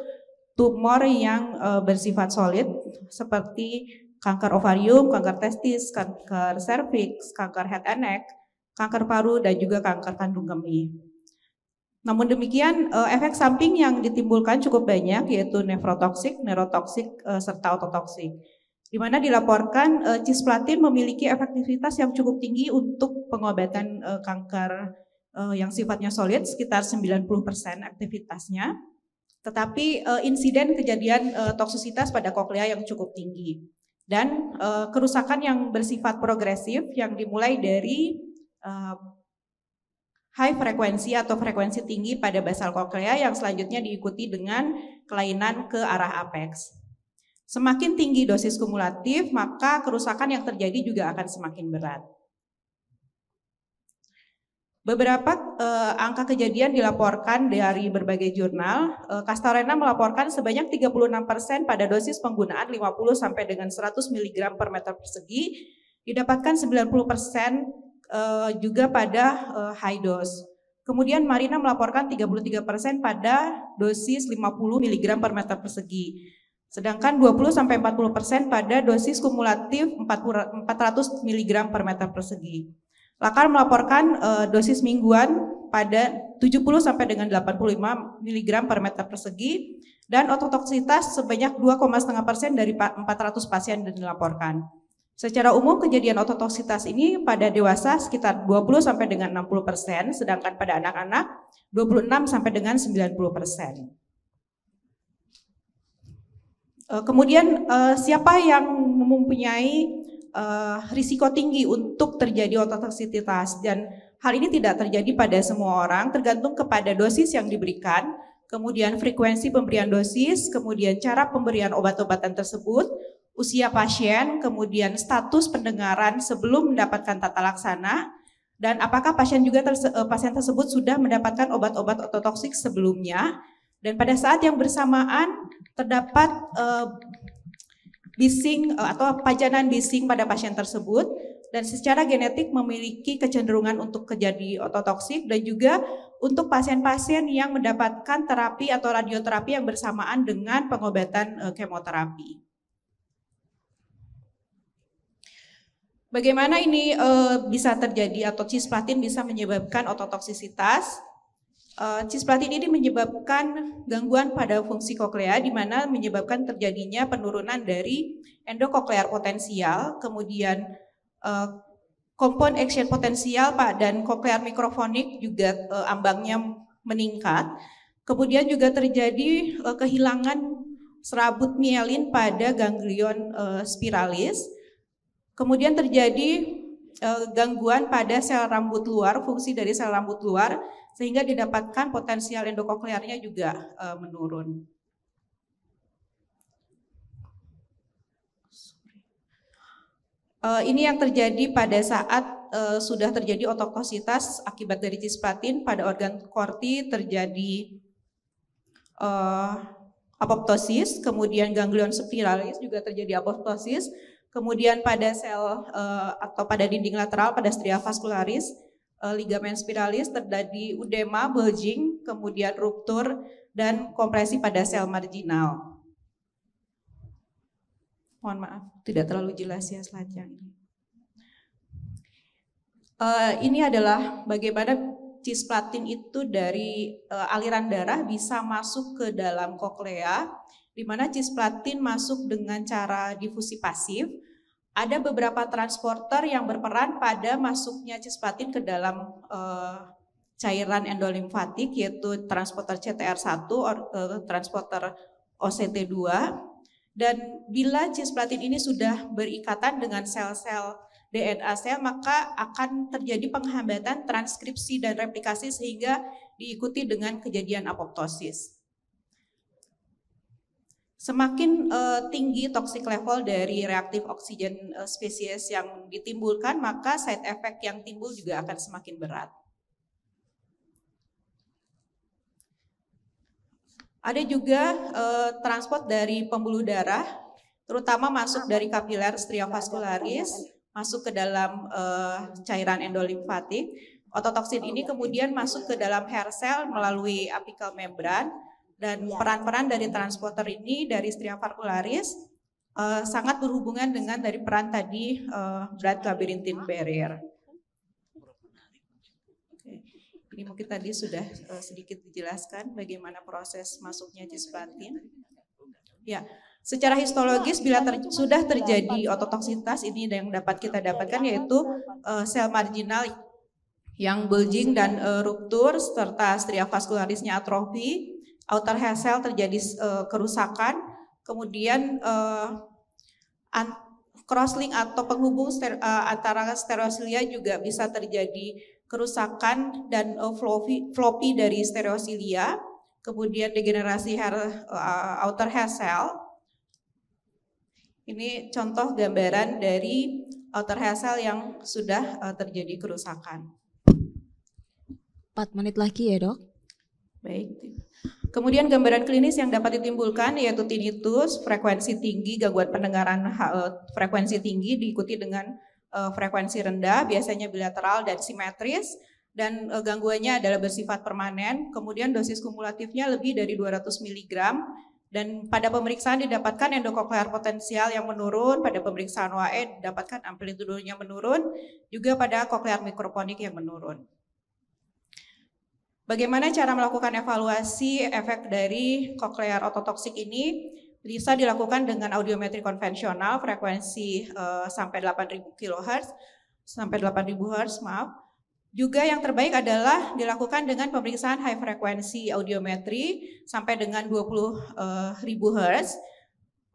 tumor yang bersifat solid seperti kanker ovarium, kanker testis, kanker serviks, kanker head and neck, kanker paru, dan juga kanker kandung kemih. Namun demikian, efek samping yang ditimbulkan cukup banyak, yaitu nefrotoksik, neurotoksik, serta ototoksik. Di mana dilaporkan cisplatin memiliki efektivitas yang cukup tinggi untuk pengobatan kanker yang sifatnya solid, sekitar 90% aktivitasnya. Tetapi insiden kejadian toksisitas pada koklea yang cukup tinggi. Dan kerusakan yang bersifat progresif yang dimulai dari high frekuensi atau frekuensi tinggi pada basal koklea yang selanjutnya diikuti dengan kelainan ke arah apex. Semakin tinggi dosis kumulatif, maka kerusakan yang terjadi juga akan semakin berat. Beberapa angka kejadian dilaporkan dari berbagai jurnal. Castorena melaporkan sebanyak 36% pada dosis penggunaan 50 sampai dengan 100 mg per meter persegi, didapatkan 90% juga pada high dose. Kemudian Marina melaporkan 33% pada dosis 50 mg per meter persegi. Sedangkan 20-40% pada dosis kumulatif 400 mg per meter persegi. Lakar melaporkan dosis mingguan pada 70 sampai dengan 85 mg per meter persegi dan ototoksitas sebanyak 2,5% dari 400 pasien yang dilaporkan. Secara umum kejadian ototoksitas ini pada dewasa sekitar 20 sampai dengan 60%, sedangkan pada anak-anak 26 sampai dengan 90%. Kemudian siapa yang mempunyai risiko tinggi untuk terjadi ototoksisitas, dan hal ini tidak terjadi pada semua orang, tergantung kepada dosis yang diberikan, kemudian frekuensi pemberian dosis, kemudian cara pemberian obat-obatan tersebut, usia pasien, kemudian status pendengaran sebelum mendapatkan tata laksana, dan apakah pasien tersebut sudah mendapatkan obat-obat ototoksik sebelumnya. Dan pada saat yang bersamaan terdapat bising atau pajanan bising pada pasien tersebut, dan secara genetik memiliki kecenderungan untuk terjadi ototoksik, dan juga untuk pasien-pasien yang mendapatkan terapi atau radioterapi yang bersamaan dengan pengobatan kemoterapi. Bagaimana ini bisa terjadi atau cisplatin bisa menyebabkan ototoksisitas? Cisplatin ini menyebabkan gangguan pada fungsi koklea, di mana menyebabkan terjadinya penurunan dari endokoklear potensial, kemudian compound action potensial dan koklear mikrofonik juga ambangnya meningkat. Kemudian juga terjadi kehilangan serabut mielin pada ganglion spiralis. Kemudian terjadi gangguan pada sel rambut luar, fungsi dari sel rambut luar, sehingga didapatkan potensial endokoklearnya juga menurun. Ini yang terjadi pada saat sudah terjadi ototoksitas akibat dari cisplatin pada organ korti, terjadi apoptosis, kemudian ganglion spiralis juga terjadi apoptosis, kemudian pada sel atau pada dinding lateral pada stria vascularis, ligamen spiralis terjadi udema, bulging, kemudian ruptur dan kompresi pada sel marginal. Mohon maaf, tidak terlalu jelas ya slide-nya ini. Ini adalah bagaimana cisplatin itu dari aliran darah bisa masuk ke dalam koklea, di mana cisplatin masuk dengan cara difusi pasif. Ada beberapa transporter yang berperan pada masuknya cisplatin ke dalam cairan endolimfatik, yaitu transporter CTR1, transporter OCT2. Dan bila cisplatin ini sudah berikatan dengan sel-sel DNA sel, maka akan terjadi penghambatan transkripsi dan replikasi sehingga diikuti dengan kejadian apoptosis. Semakin tinggi toxic level dari reaktif oksigen spesies yang ditimbulkan, maka side effect yang timbul juga akan semakin berat. Ada juga transport dari pembuluh darah, terutama masuk dari kapiler stria vascularis, masuk ke dalam cairan endolimfatik. Ototoksin ini kemudian masuk ke dalam hair cell melalui apical membran. Dan peran-peran dari transporter ini dari stria vascularis sangat berhubungan dengan dari peran tadi blood labyrinthine barrier. Ini mungkin tadi sudah sedikit dijelaskan bagaimana proses masuknya cisplatin. Ya, secara histologis bila sudah terjadi ototoksitas, ini yang dapat kita dapatkan yaitu sel marginal yang bulging dan ruptur serta stria vascularisnya atrofi, outer hair cell terjadi kerusakan, kemudian crosslink atau penghubung antara stereosilia juga bisa terjadi kerusakan dan floppy dari stereosilia, kemudian degenerasi outer hair cell. Ini contoh gambaran dari outer hair cell yang sudah terjadi kerusakan. 4 menit lagi ya, Dok. Baik. Kemudian gambaran klinis yang dapat ditimbulkan yaitu tinnitus, frekuensi tinggi, gangguan pendengaran frekuensi tinggi diikuti dengan frekuensi rendah, biasanya bilateral dan simetris, dan gangguannya adalah bersifat permanen. Kemudian dosis kumulatifnya lebih dari 200 mg, dan pada pemeriksaan didapatkan endokoklear potensial yang menurun, pada pemeriksaan OAE didapatkan amplitudonya menurun, juga pada koklear mikroponik yang menurun. Bagaimana cara melakukan evaluasi efek dari koklear ototoksik ini? Bisa dilakukan dengan audiometri konvensional frekuensi sampai 8.000 kHz sampai 8.000 Hz, maaf. Juga yang terbaik adalah dilakukan dengan pemeriksaan high frekuensi audiometri sampai dengan 20.000 Hz.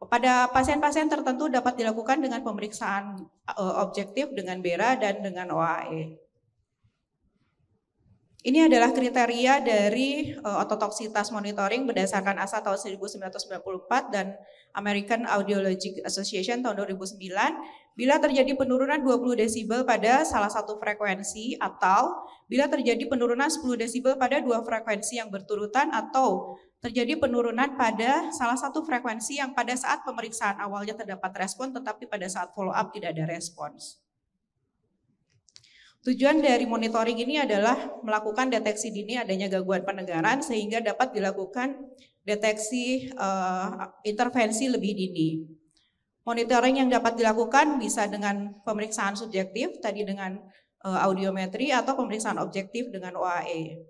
Pada pasien-pasien tertentu dapat dilakukan dengan pemeriksaan objektif dengan BERA dan dengan OAE. Ini adalah kriteria dari ototoksitas monitoring berdasarkan ASA tahun 1994 dan American Audiologic Association tahun 2009. Bila terjadi penurunan 20 desibel pada salah satu frekuensi atau bila terjadi penurunan 10 desibel pada 2 frekuensi yang berturutan atau terjadi penurunan pada salah satu frekuensi yang pada saat pemeriksaan awalnya terdapat respon tetapi pada saat follow up tidak ada respons. Tujuan dari monitoring ini adalah melakukan deteksi dini adanya gangguan pendengaran sehingga dapat dilakukan deteksi intervensi lebih dini. Monitoring yang dapat dilakukan bisa dengan pemeriksaan subjektif, tadi dengan audiometri atau pemeriksaan objektif dengan OAE.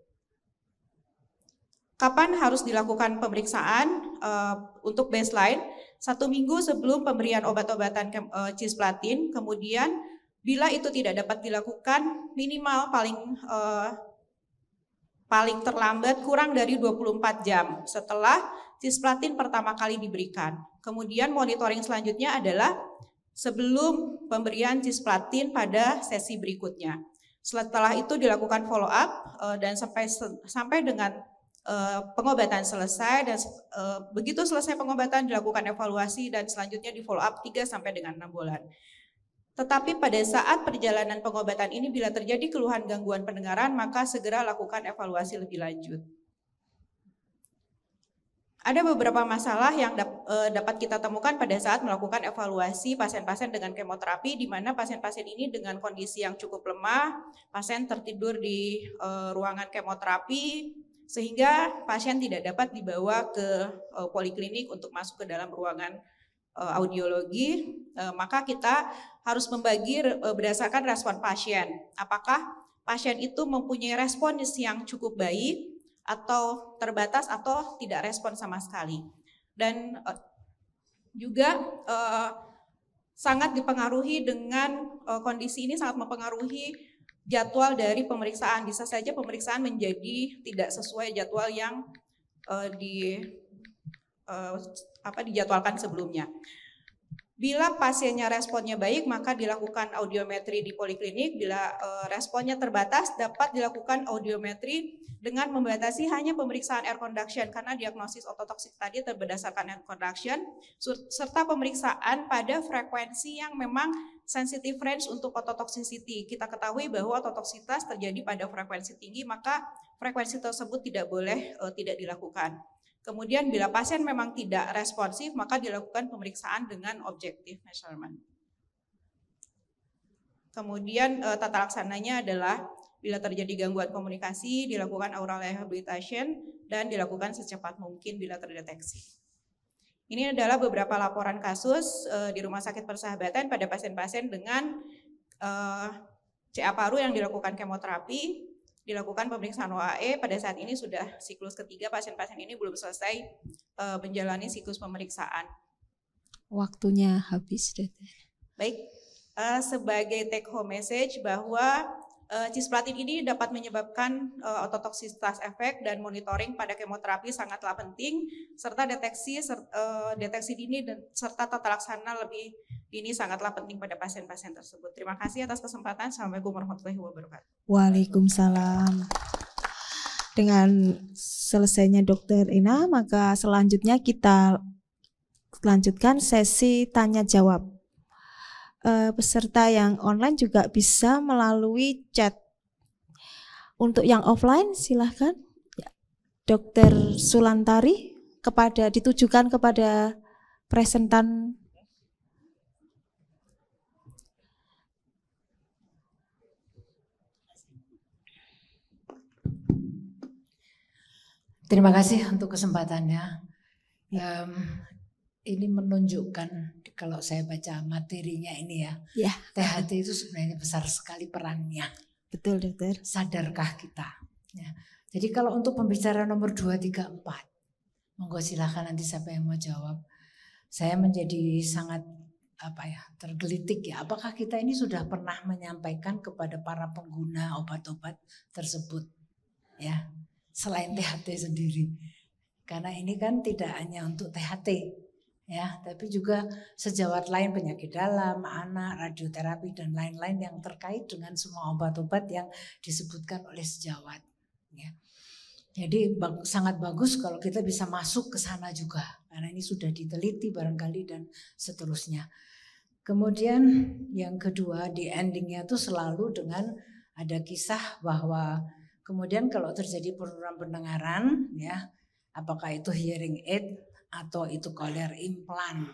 Kapan harus dilakukan pemeriksaan untuk baseline? 1 minggu sebelum pemberian obat-obatan cisplatin, kemudian bila itu tidak dapat dilakukan, minimal paling terlambat kurang dari 24 jam setelah cisplatin pertama kali diberikan. Kemudian monitoring selanjutnya adalah sebelum pemberian cisplatin pada sesi berikutnya. Setelah itu dilakukan follow up dan sampai dengan pengobatan selesai, dan begitu selesai pengobatan dilakukan evaluasi dan selanjutnya di follow up 3 sampai dengan 6 bulan. Tetapi pada saat perjalanan pengobatan ini bila terjadi keluhan gangguan pendengaran maka segera lakukan evaluasi lebih lanjut. Ada beberapa masalah yang dapat kita temukan pada saat melakukan evaluasi pasien-pasien dengan kemoterapi, di mana pasien-pasien ini dengan kondisi yang cukup lemah, pasien tertidur di ruangan kemoterapi, sehingga pasien tidak dapat dibawa ke poliklinik untuk masuk ke dalam ruangan audiologi. Maka kita harus membagi berdasarkan respon pasien. Apakah pasien itu mempunyai respons yang cukup baik atau terbatas atau tidak respon sama sekali. Dan juga sangat dipengaruhi dengan kondisi ini sangat mempengaruhi jadwal dari pemeriksaan. Bisa saja pemeriksaan menjadi tidak sesuai jadwal yang dijadwalkan sebelumnya. Bila pasiennya responnya baik, maka dilakukan audiometri di poliklinik. Bila responnya terbatas, dapat dilakukan audiometri dengan membatasi hanya pemeriksaan air conduction, karena diagnosis ototoksik tadi berdasarkan air conduction, serta pemeriksaan pada frekuensi yang memang sensitive range untuk ototoxicity. Kita ketahui bahwa ototoksitas terjadi pada frekuensi tinggi, maka frekuensi tersebut tidak boleh tidak dilakukan. Kemudian bila pasien memang tidak responsif, maka dilakukan pemeriksaan dengan objective measurement. Kemudian tata laksananya adalah bila terjadi gangguan komunikasi, dilakukan aural rehabilitation, dan dilakukan secepat mungkin bila terdeteksi. Ini adalah beberapa laporan kasus di Rumah Sakit Persahabatan pada pasien-pasien dengan CA paru yang dilakukan kemoterapi. dilakukan pemeriksaan OAE. Pada saat ini sudah siklus ketiga, pasien-pasien ini belum selesai menjalani siklus pemeriksaan. Waktunya habis, Dokter. Baik, sebagai take home message bahwa cisplatin ini dapat menyebabkan ototoksitas efek dan monitoring pada kemoterapi sangatlah penting, serta deteksi dini dan serta tata laksana lebih dini sangatlah penting pada pasien-pasien tersebut. Terima kasih atas kesempatan. Assalamualaikum warahmatullahi wabarakatuh. Waalaikumsalam. Dengan selesainya Dokter Ina, maka selanjutnya kita lanjutkan sesi tanya jawab. Peserta yang online juga bisa melalui chat. Untuk yang offline silahkan Dokter Sulantari ditujukan kepada presentan. Terima kasih untuk kesempatannya. Ini menunjukkan kalau saya baca materinya ini ya, THT itu sebenarnya besar sekali perannya. Betul, Dokter. Sadarkah kita? Ya. Jadi kalau untuk pembicaraan nomor 2, 3, 4, monggo silakan nanti siapa yang mau jawab. Saya menjadi sangat tergelitik ya. Apakah kita ini sudah pernah menyampaikan kepada para pengguna obat-obat tersebut, ya, selain THT sendiri? Karena ini kan tidak hanya untuk THT. Ya, tapi juga sejawat lain, penyakit dalam, anak, radioterapi dan lain-lain yang terkait dengan semua obat-obat yang disebutkan oleh sejawat. Ya. Jadi sangat bagus kalau kita bisa masuk ke sana juga, karena ini sudah diteliti barangkali dan seterusnya. Kemudian yang kedua di endingnya itu selalu dengan ada kisah bahwa kemudian kalau terjadi penurunan pendengaran, ya, apakah itu hearing aid atau itu cochlear implant.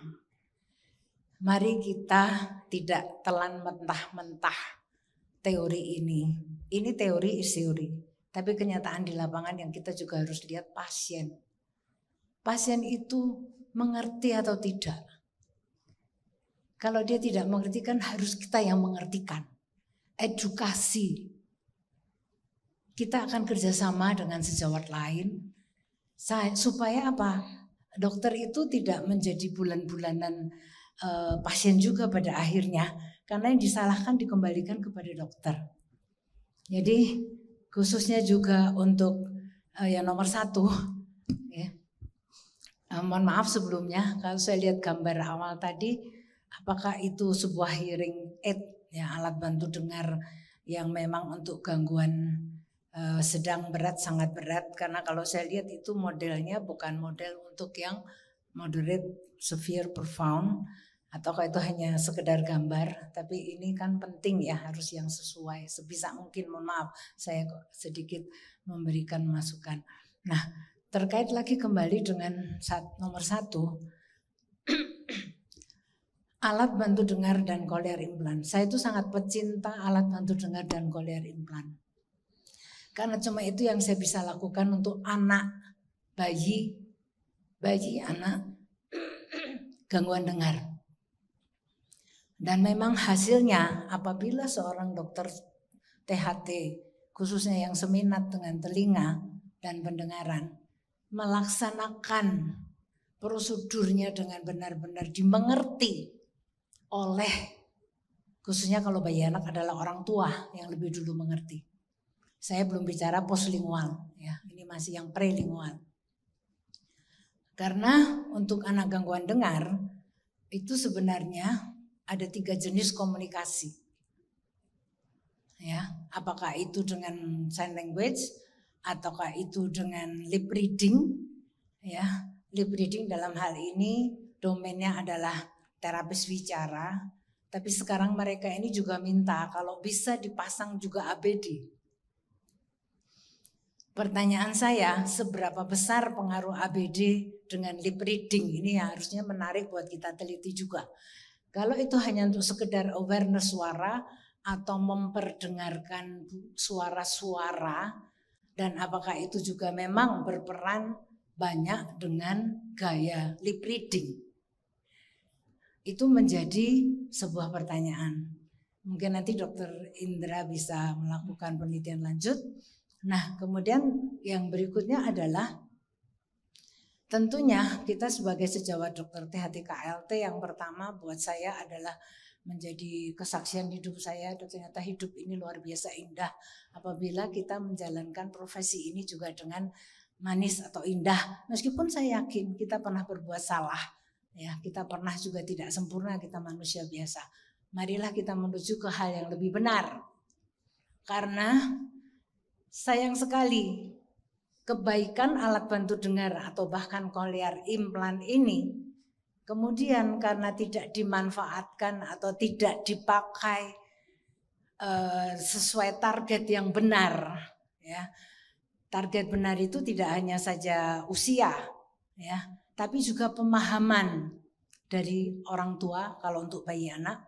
Mari kita tidak telan mentah-mentah teori ini. Ini teori is teori. Tapi kenyataan di lapangan yang kita juga harus lihat pasien. Pasien itu mengerti atau tidak. Kalau dia tidak mengerti kan harus kita yang mengertikan. Edukasi. Kita akan kerjasama dengan sejawat lain. Supaya apa? Dokter itu tidak menjadi bulan-bulanan pasien juga pada akhirnya, karena yang disalahkan dikembalikan kepada dokter. Jadi khususnya juga untuk yang nomor 1, ya. Mohon maaf sebelumnya kalau saya lihat gambar awal tadi, apakah itu sebuah hearing aid, ya, alat bantu dengar yang memang untuk gangguan sedang berat, sangat berat, karena kalau saya lihat itu modelnya bukan model untuk yang moderate, severe, profound, atau kalau itu hanya sekedar gambar, tapi ini kan penting ya, harus yang sesuai. Sebisa mungkin, mohon maaf, saya sedikit memberikan masukan. Nah, terkait lagi kembali dengan nomor 1, alat bantu dengar dan cochlear implant. Saya itu sangat pecinta alat bantu dengar dan cochlear implant. Karena cuma itu yang saya bisa lakukan untuk anak, bayi anak gangguan dengar. Dan memang hasilnya apabila seorang dokter THT, khususnya yang seminat dengan telinga dan pendengaran, melaksanakan prosedurnya dengan benar-benar dimengerti oleh, khususnya kalau bayi anak adalah orang tua yang lebih dulu mengerti. Saya belum bicara postlingual, ya, ini masih yang prelingual. Karena untuk anak gangguan dengar itu sebenarnya ada 3 jenis komunikasi. Ya, apakah itu dengan sign language ataukah itu dengan lip reading? Ya, lip reading dalam hal ini domainnya adalah terapis bicara, tapi sekarang mereka ini juga minta kalau bisa dipasang juga ABD. Pertanyaan saya, seberapa besar pengaruh ABD dengan lip reading? Ini harusnya menarik buat kita teliti juga. Kalau itu hanya untuk sekedar awareness suara atau memperdengarkan suara-suara, dan apakah itu juga memang berperan banyak dengan gaya lip reading? Itu menjadi sebuah pertanyaan. Mungkin nanti Dr. Indra bisa melakukan penelitian lanjut. Nah, kemudian yang berikutnya adalah tentunya kita sebagai sejawat dokter THT KLT yang pertama buat saya adalah menjadi kesaksian hidup saya. Ternyata hidup ini luar biasa indah apabila kita menjalankan profesi ini juga dengan manis atau indah. Meskipun saya yakin kita pernah berbuat salah, ya kita pernah juga tidak sempurna, kita manusia biasa. Marilah kita menuju ke hal yang lebih benar. Karena sayang sekali kebaikan alat bantu dengar atau bahkan cochlear implant ini kemudian karena tidak dimanfaatkan atau tidak dipakai sesuai target yang benar, ya. Target benar itu tidak hanya saja usia, ya, tapi juga pemahaman dari orang tua kalau untuk bayi anak.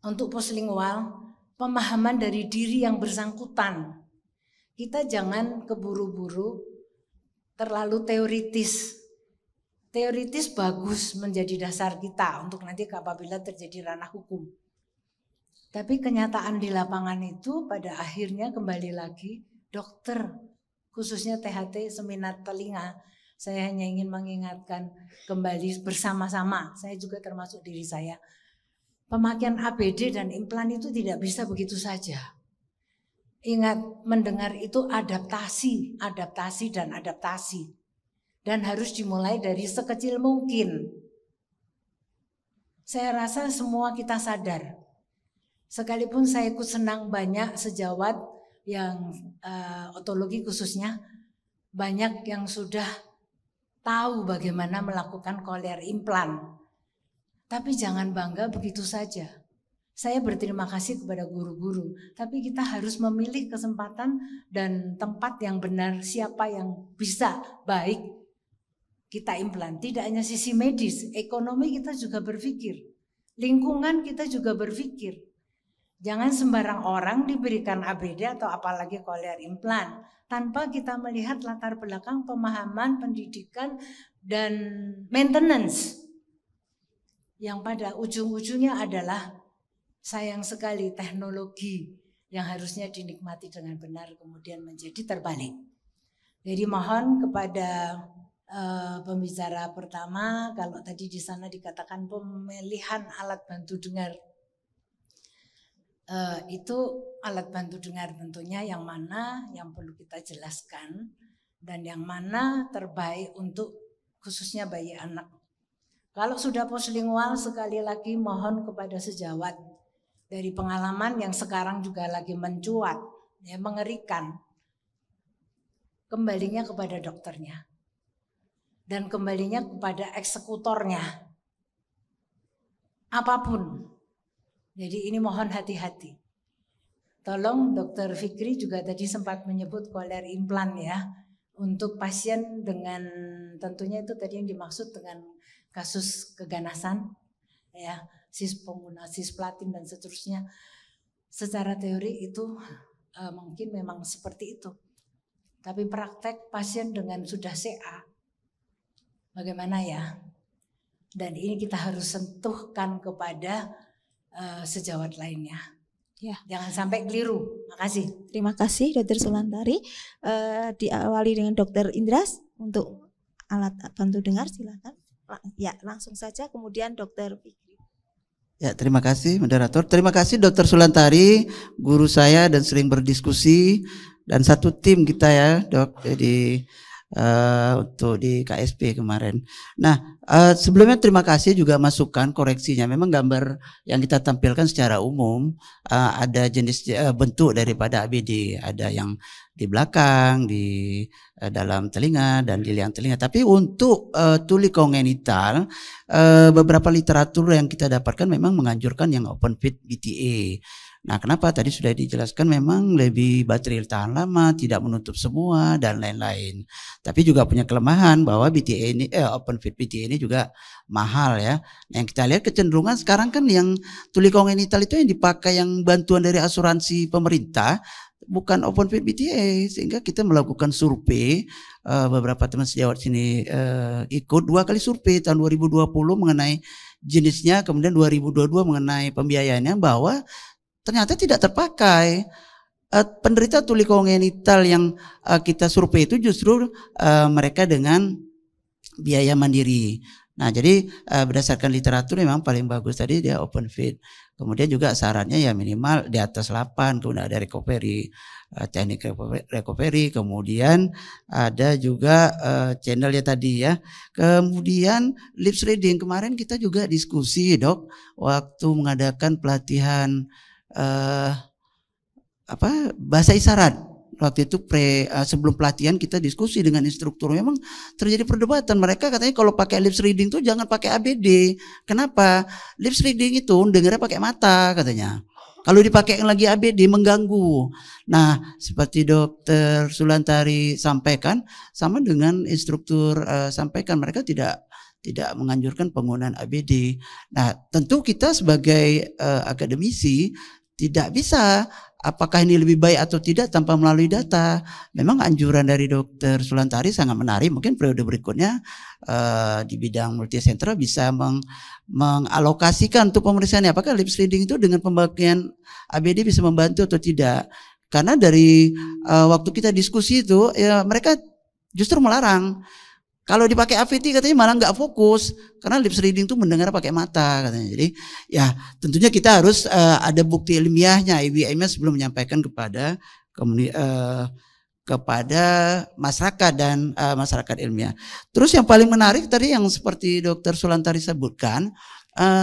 Untuk poslingual, pemahaman dari diri yang bersangkutan. Kita jangan keburu-buru terlalu teoritis. Teoritis bagus menjadi dasar kita untuk nanti apabila terjadi ranah hukum. Tapi kenyataan di lapangan itu pada akhirnya kembali lagi dokter, khususnya THT seminar telinga. Saya hanya ingin mengingatkan kembali bersama-sama, saya juga termasuk diri saya. Pemakaian APD dan implan itu tidak bisa begitu saja. Ingat, mendengar itu adaptasi dan adaptasi. Dan harus dimulai dari sekecil mungkin. Saya rasa semua kita sadar. Sekalipun saya ikut senang banyak sejawat yang otologi khususnya, banyak yang sudah tahu bagaimana melakukan cochlear implant. Tapi jangan bangga begitu saja. Saya berterima kasih kepada guru-guru, tapi kita harus memilih kesempatan dan tempat yang benar, siapa yang bisa baik kita implan. Tidak hanya sisi medis, ekonomi kita juga berpikir, lingkungan kita juga berpikir. Jangan sembarang orang diberikan ABD atau apalagi cochlear implant tanpa kita melihat latar belakang pemahaman, pendidikan, dan maintenance. Yang pada ujung-ujungnya adalah sayang sekali teknologi yang harusnya dinikmati dengan benar kemudian menjadi terbalik. Jadi mohon kepada pembicara pertama, kalau tadi di sana dikatakan pemilihan alat bantu dengar, itu alat bantu dengar tentunya yang mana yang perlu kita jelaskan dan yang mana terbaik untuk khususnya bayi anak. Kalau sudah poslingual, sekali lagi mohon kepada sejawat dari pengalaman yang sekarang juga lagi mencuat, ya, mengerikan, kembalinya kepada dokternya dan kembalinya kepada eksekutornya, apapun. Jadi ini mohon hati-hati. Tolong Dokter Fikri juga tadi sempat menyebut cochlear implant ya, untuk pasien dengan tentunya itu tadi yang dimaksud dengan kasus keganasan, ya. Pengguna cisplatin dan seterusnya. Secara teori itu mungkin memang seperti itu. Tapi praktek pasien dengan sudah CA, bagaimana ya? Dan ini kita harus sentuhkan kepada sejawat lainnya. Ya. Jangan sampai keliru. Makasih. Terima kasih Dr. Sulantari. Diawali dengan Dr. Indras untuk alat bantu dengar, silakan. Ya, langsung saja kemudian Dr. Fikri. Ya, terima kasih moderator. Terima kasih Dr. Sulantari, guru saya dan sering berdiskusi dan satu tim kita ya, Dok. Jadi untuk di KSP kemarin. Nah, sebelumnya terima kasih juga masukan koreksinya. Memang gambar yang kita tampilkan secara umum ada jenis bentuk daripada ABD, ada yang di belakang, di dalam telinga dan di liang telinga. Tapi untuk tuli kongenital, beberapa literatur yang kita dapatkan memang menganjurkan yang open fit BTA. Nah, kenapa? Tadi sudah dijelaskan memang lebih baterai tahan lama, tidak menutup semua dan lain-lain. Tapi juga punya kelemahan bahwa BTA ini open fit BTA ini juga mahal ya. Nah, yang kita lihat kecenderungan sekarang kan yang tuli kongenital itu yang dipakai yang bantuan dari asuransi pemerintah, bukan open fit BTA, sehingga kita melakukan survei, beberapa teman sejawat sini ikut 2 kali survei tahun 2020 mengenai jenisnya, kemudian 2022 mengenai pembiayaannya, bahwa ternyata tidak terpakai penderita tuli kongenital yang kita survei itu justru mereka dengan biaya mandiri. Nah, jadi berdasarkan literatur memang paling bagus tadi dia open feed. Kemudian juga syaratnya ya minimal di atas 8, kemudian ada recovery, teknik recovery, kemudian ada juga channelnya tadi ya. Kemudian lips reading, kemarin kita juga diskusi dok waktu mengadakan pelatihan bahasa isyarat. Waktu itu sebelum pelatihan kita diskusi dengan instruktur, memang terjadi perdebatan. Mereka katanya kalau pakai lips reading tuh jangan pakai ABD. Kenapa? Lips reading itu dengarnya pakai mata katanya. Kalau dipakai lagi ABD mengganggu. Nah, seperti Dokter Sulantari sampaikan, sama dengan instruktur sampaikan, mereka tidak menganjurkan penggunaan ABD. Nah, tentu kita sebagai akademisi tidak bisa apakah ini lebih baik atau tidak tanpa melalui data. Memang anjuran dari Dokter Sulantari sangat menarik. Mungkin periode berikutnya di bidang multisentral bisa mengalokasikan untuk pemeriksaannya. Apakah lips reading itu dengan pembagian ABD bisa membantu atau tidak? Karena dari waktu kita diskusi itu, ya mereka justru melarang. Kalau dipakai AVT katanya malah nggak fokus karena lips reading itu mendengar pakai mata katanya. Jadi ya tentunya kita harus ada bukti ilmiahnya IBM sebelum menyampaikan kepada masyarakat dan masyarakat ilmiah. Terus yang paling menarik tadi yang seperti Dokter Sulantari sebutkan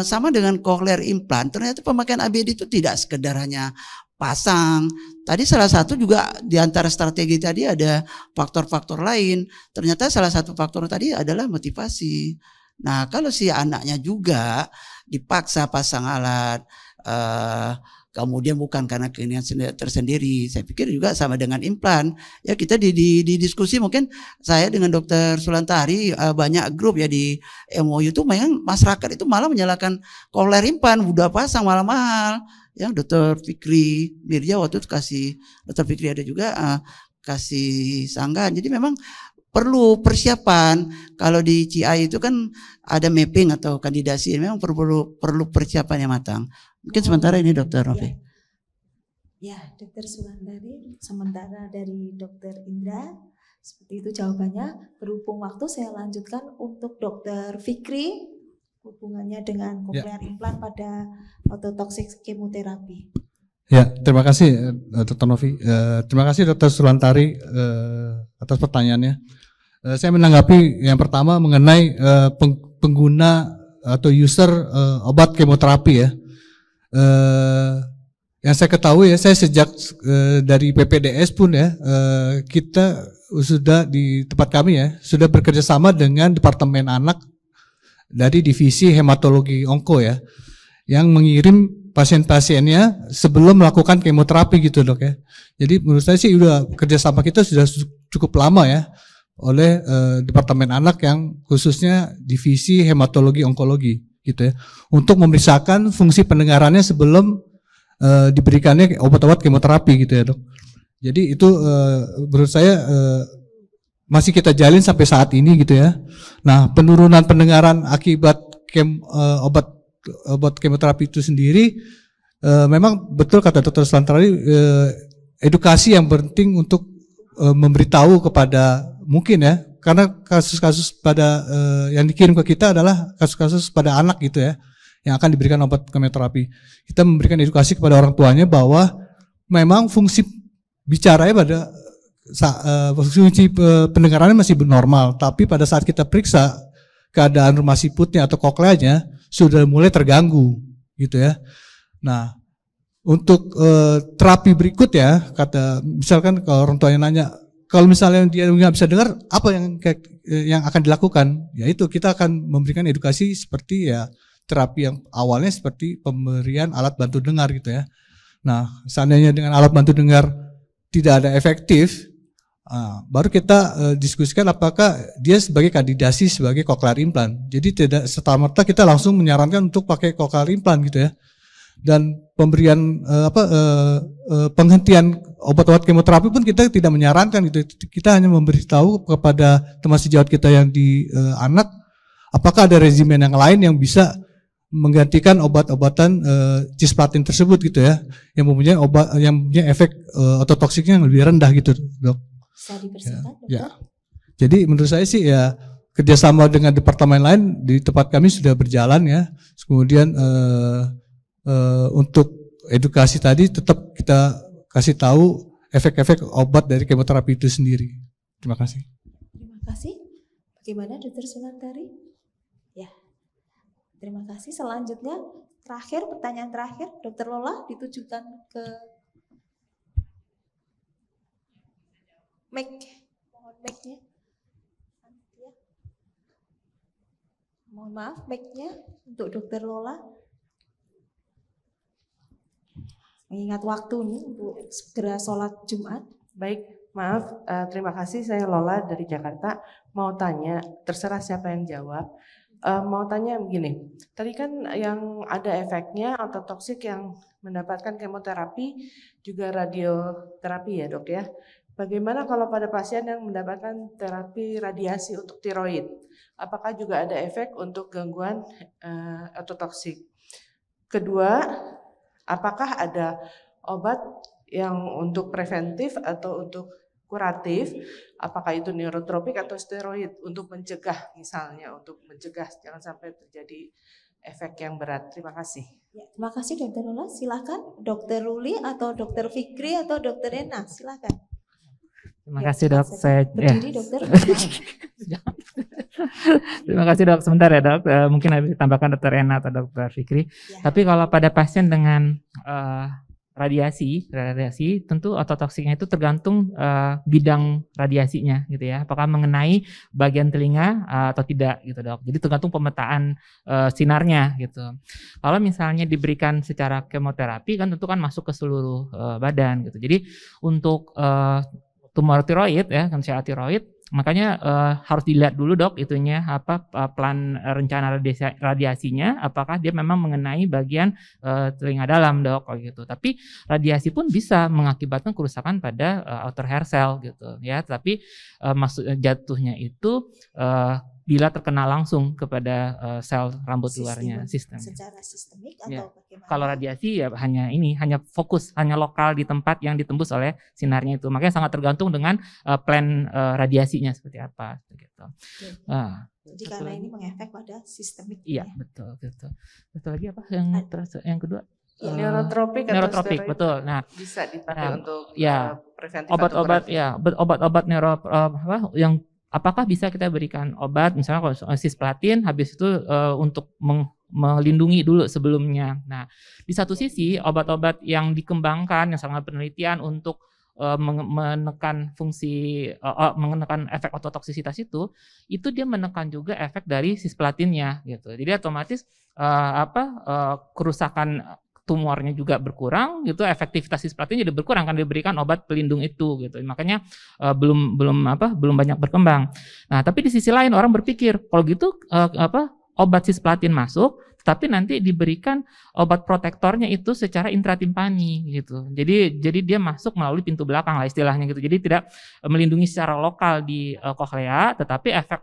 sama dengan cochlear implant, ternyata pemakaian ABD itu tidak sekedar hanya pasang. Tadi salah satu juga di antara strategi tadi ada faktor-faktor lain. Ternyata salah satu faktor tadi adalah motivasi. Nah, kalau si anaknya juga dipaksa pasang alat, kemudian bukan karena keinginan tersendiri, saya pikir juga sama dengan implan. Ya kita di diskusi mungkin saya dengan Dokter Sulantari banyak grup ya di MOU itu, memang masyarakat itu malah menyalahkan cochlear implant, udah pasang malah mahal. Ya Dokter Fikri Mirja waktu itu Dokter Fikri ada juga kasih sanggahan. Jadi memang perlu persiapan. Kalau di CI itu kan ada mapping atau kandidasi, memang perlu persiapan yang matang. Mungkin sementara ini Dokter Novi. Ya, Dokter Sulantari. Sementara dari Dokter Indra, seperti itu jawabannya. Berhubung waktu saya lanjutkan untuk Dokter Fikri, hubungannya dengan cochlear implant pada ototoksik kemoterapi. Ya, terima kasih Dr. Novi. Terima kasih Dr. Sulantari atas pertanyaannya. Saya menanggapi yang pertama mengenai pengguna atau user obat kemoterapi ya. Yang saya ketahui ya, saya sejak dari PPDS pun ya, kita sudah di tempat kami ya, sudah bekerja sama dengan Departemen Anak dari divisi hematologi onko ya, yang mengirim pasien-pasiennya sebelum melakukan kemoterapi gitu dok ya. Jadi menurut saya sih udah kerjasama kita sudah cukup lama ya oleh Departemen Anak yang khususnya divisi hematologi onkologi gitu ya, untuk memeriksakan fungsi pendengarannya sebelum diberikannya obat-obat kemoterapi gitu ya dok. Jadi itu menurut saya masih kita jalin sampai saat ini gitu ya. Nah, penurunan pendengaran akibat obat kemoterapi itu sendiri memang betul kata Dr. Sulantari, edukasi yang penting untuk memberitahu kepada mungkin ya, karena kasus-kasus pada yang dikirim ke kita adalah kasus-kasus pada anak gitu ya, yang akan diberikan obat kemoterapi. Kita memberikan edukasi kepada orang tuanya bahwa memang fungsi bicaranya pada fungsi pendengarannya masih normal, tapi pada saat kita periksa keadaan rumah siputnya atau kokleanya sudah mulai terganggu gitu ya. Nah, untuk terapi berikut ya, misalkan kalau orang tuanya nanya, kalau misalnya dia nggak bisa dengar, apa yang akan dilakukan? Yaitu kita akan memberikan edukasi seperti ya terapi yang awalnya seperti pemberian alat bantu dengar gitu ya. Nah, seandainya dengan alat bantu dengar tidak ada efektif, baru kita diskusikan apakah dia sebagai kandidasi sebagai cochlear implant. Jadi tidak serta-merta kita langsung menyarankan untuk pakai cochlear implant gitu ya. Dan pemberian penghentian obat-obat kemoterapi pun kita tidak menyarankan gitu. Kita hanya memberitahu kepada teman sejawat kita yang di anak apakah ada regimen yang lain yang bisa menggantikan obat-obatan cisplatin tersebut gitu ya, yang mempunyai efek ototoksiknya yang lebih rendah gitu, Dok. Bisa dipersingkat, Dokter? Ya. Jadi menurut saya sih ya kerjasama dengan departemen lain di tempat kami sudah berjalan ya. Kemudian untuk edukasi tadi tetap kita kasih tahu efek-efek obat dari kemoterapi itu sendiri. Terima kasih. Terima kasih. Bagaimana Dr. Sulantari? Ya. Terima kasih. Selanjutnya terakhir, pertanyaan terakhir, Dr. Lola ditujukan ke mic. Mohon mic-nya. Mohon maaf mic-nya untuk Dr. Lola. Mengingat waktu nih untuk segera sholat Jumat. Baik, maaf, terima kasih, saya Lola dari Jakarta. Mau tanya, terserah siapa yang jawab. Mau tanya begini, tadi kan yang ada efeknya ototoksik yang mendapatkan kemoterapi juga radioterapi ya dok ya. Bagaimana kalau pada pasien yang mendapatkan terapi radiasi untuk tiroid? Apakah juga ada efek untuk gangguan ototoksik? Kedua, apakah ada obat yang untuk preventif atau untuk kuratif, apakah itu neurotropik atau steroid untuk mencegah misalnya, untuk mencegah jangan sampai terjadi efek yang berat. Terima kasih. Ya, terima kasih Dr. Lola. Silakan Dr. Ruli atau Dr. Fikri atau Dr. Ena, silakan. Terima kasih dok. Saya berdiri dokter. Terima kasih dok. Sebentar ya dok. Mungkin habis ditambahkan Dr. Ena atau Dr. Fikri. Ya. Tapi kalau pada pasien dengan radiasi tentu ototoksiknya itu tergantung bidang radiasinya gitu ya. Apakah mengenai bagian telinga atau tidak gitu dok. Jadi tergantung pemetaan sinarnya gitu. Kalau misalnya diberikan secara kemoterapi kan tentu kan masuk ke seluruh badan gitu. Jadi untuk tumor tiroid ya, kanker tiroid, makanya harus dilihat dulu dok itunya apa plan rencana radiasinya, apakah dia memang mengenai bagian telinga dalam dok gitu. Tapi radiasi pun bisa mengakibatkan kerusakan pada outer hair cell gitu ya. Tapi maksud jatuhnya itu bila terkena langsung kepada sel rambut luarnya sistem. Secara sistemik ya. Atau bagaimana? Kalau radiasi ya hanya fokus, hanya lokal di tempat yang ditembus oleh sinarnya itu. Makanya sangat tergantung dengan plan radiasinya seperti apa gitu. Jadi karena ini mengefek pada sistemik. Iya, ya? Betul. Satu lagi apa yang kedua? Ya, neurotropik steroid, betul. Nah, bisa dipakai untuk preventif obat-obat ya, obat-obat yang apakah bisa kita berikan obat misalnya kalau cisplatin habis itu untuk melindungi dulu sebelumnya. Nah, di satu sisi obat-obat yang dikembangkan yang sangat penelitian untuk menekan menekan efek ototoksisitas itu dia menekan juga efek dari cisplatinnya gitu. Jadi otomatis kerusakan tumornya juga berkurang gitu, efektivitas cisplatin jadi berkurang kan diberikan obat pelindung itu gitu. Makanya belum banyak berkembang. Nah, tapi di sisi lain orang berpikir kalau gitu obat cisplatin masuk tapi nanti diberikan obat protektornya itu secara intratimpani gitu. Jadi dia masuk melalui pintu belakang lah istilahnya gitu. Jadi tidak melindungi secara lokal di koklea, tetapi efek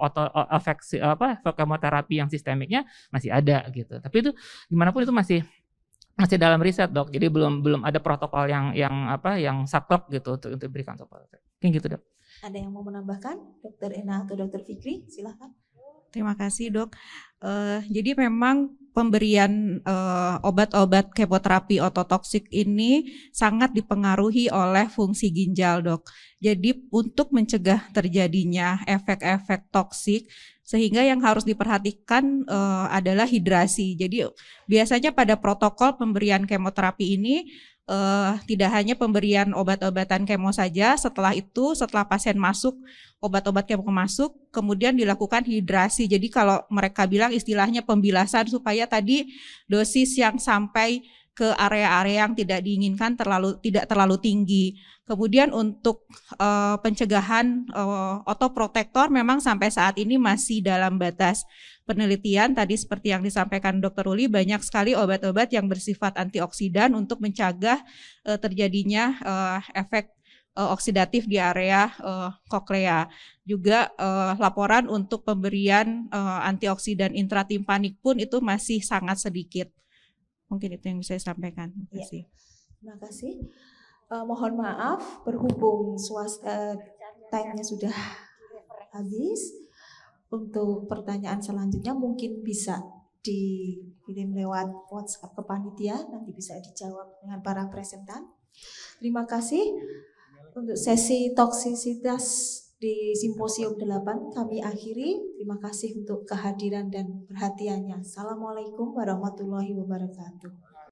kemoterapi yang sistemiknya masih ada gitu. Tapi itu gimana pun itu masih dalam riset dok, jadi belum ada protokol yang saklek gitu untuk diberikan obat. Kayak gitu dok. Ada yang mau menambahkan, Dr. Ena atau Dr. Fikri, silakan. Terima kasih dok. Jadi memang pemberian obat-obat kemoterapi ototoksik ini sangat dipengaruhi oleh fungsi ginjal dok. Jadi untuk mencegah terjadinya efek-efek toksik, sehingga yang harus diperhatikan adalah hidrasi. Jadi biasanya pada protokol pemberian kemoterapi ini tidak hanya pemberian obat-obatan kemo saja, setelah pasien masuk, obat-obat kemo masuk, kemudian dilakukan hidrasi. Jadi kalau mereka bilang istilahnya pembilasan supaya tadi dosis yang sampai ke area-area yang tidak diinginkan tidak terlalu tinggi. Kemudian untuk pencegahan otoprotektor memang sampai saat ini masih dalam batas penelitian. Tadi seperti yang disampaikan Dr. Ruli, banyak sekali obat-obat yang bersifat antioksidan untuk mencegah terjadinya efek oksidatif di area koklea. Juga laporan untuk pemberian antioksidan intratimpanik pun itu masih sangat sedikit. Mungkin itu yang bisa saya sampaikan. Terima kasih. Terima kasih. Mohon maaf, berhubung time-nya sudah habis. Untuk pertanyaan selanjutnya mungkin bisa dikirim lewat WhatsApp ke panitia, nanti bisa dijawab dengan para presentan. Terima kasih. Untuk sesi toksisitas di Simposium 8 kami akhiri. Terima kasih untuk kehadiran dan perhatiannya. Assalamualaikum warahmatullahi wabarakatuh.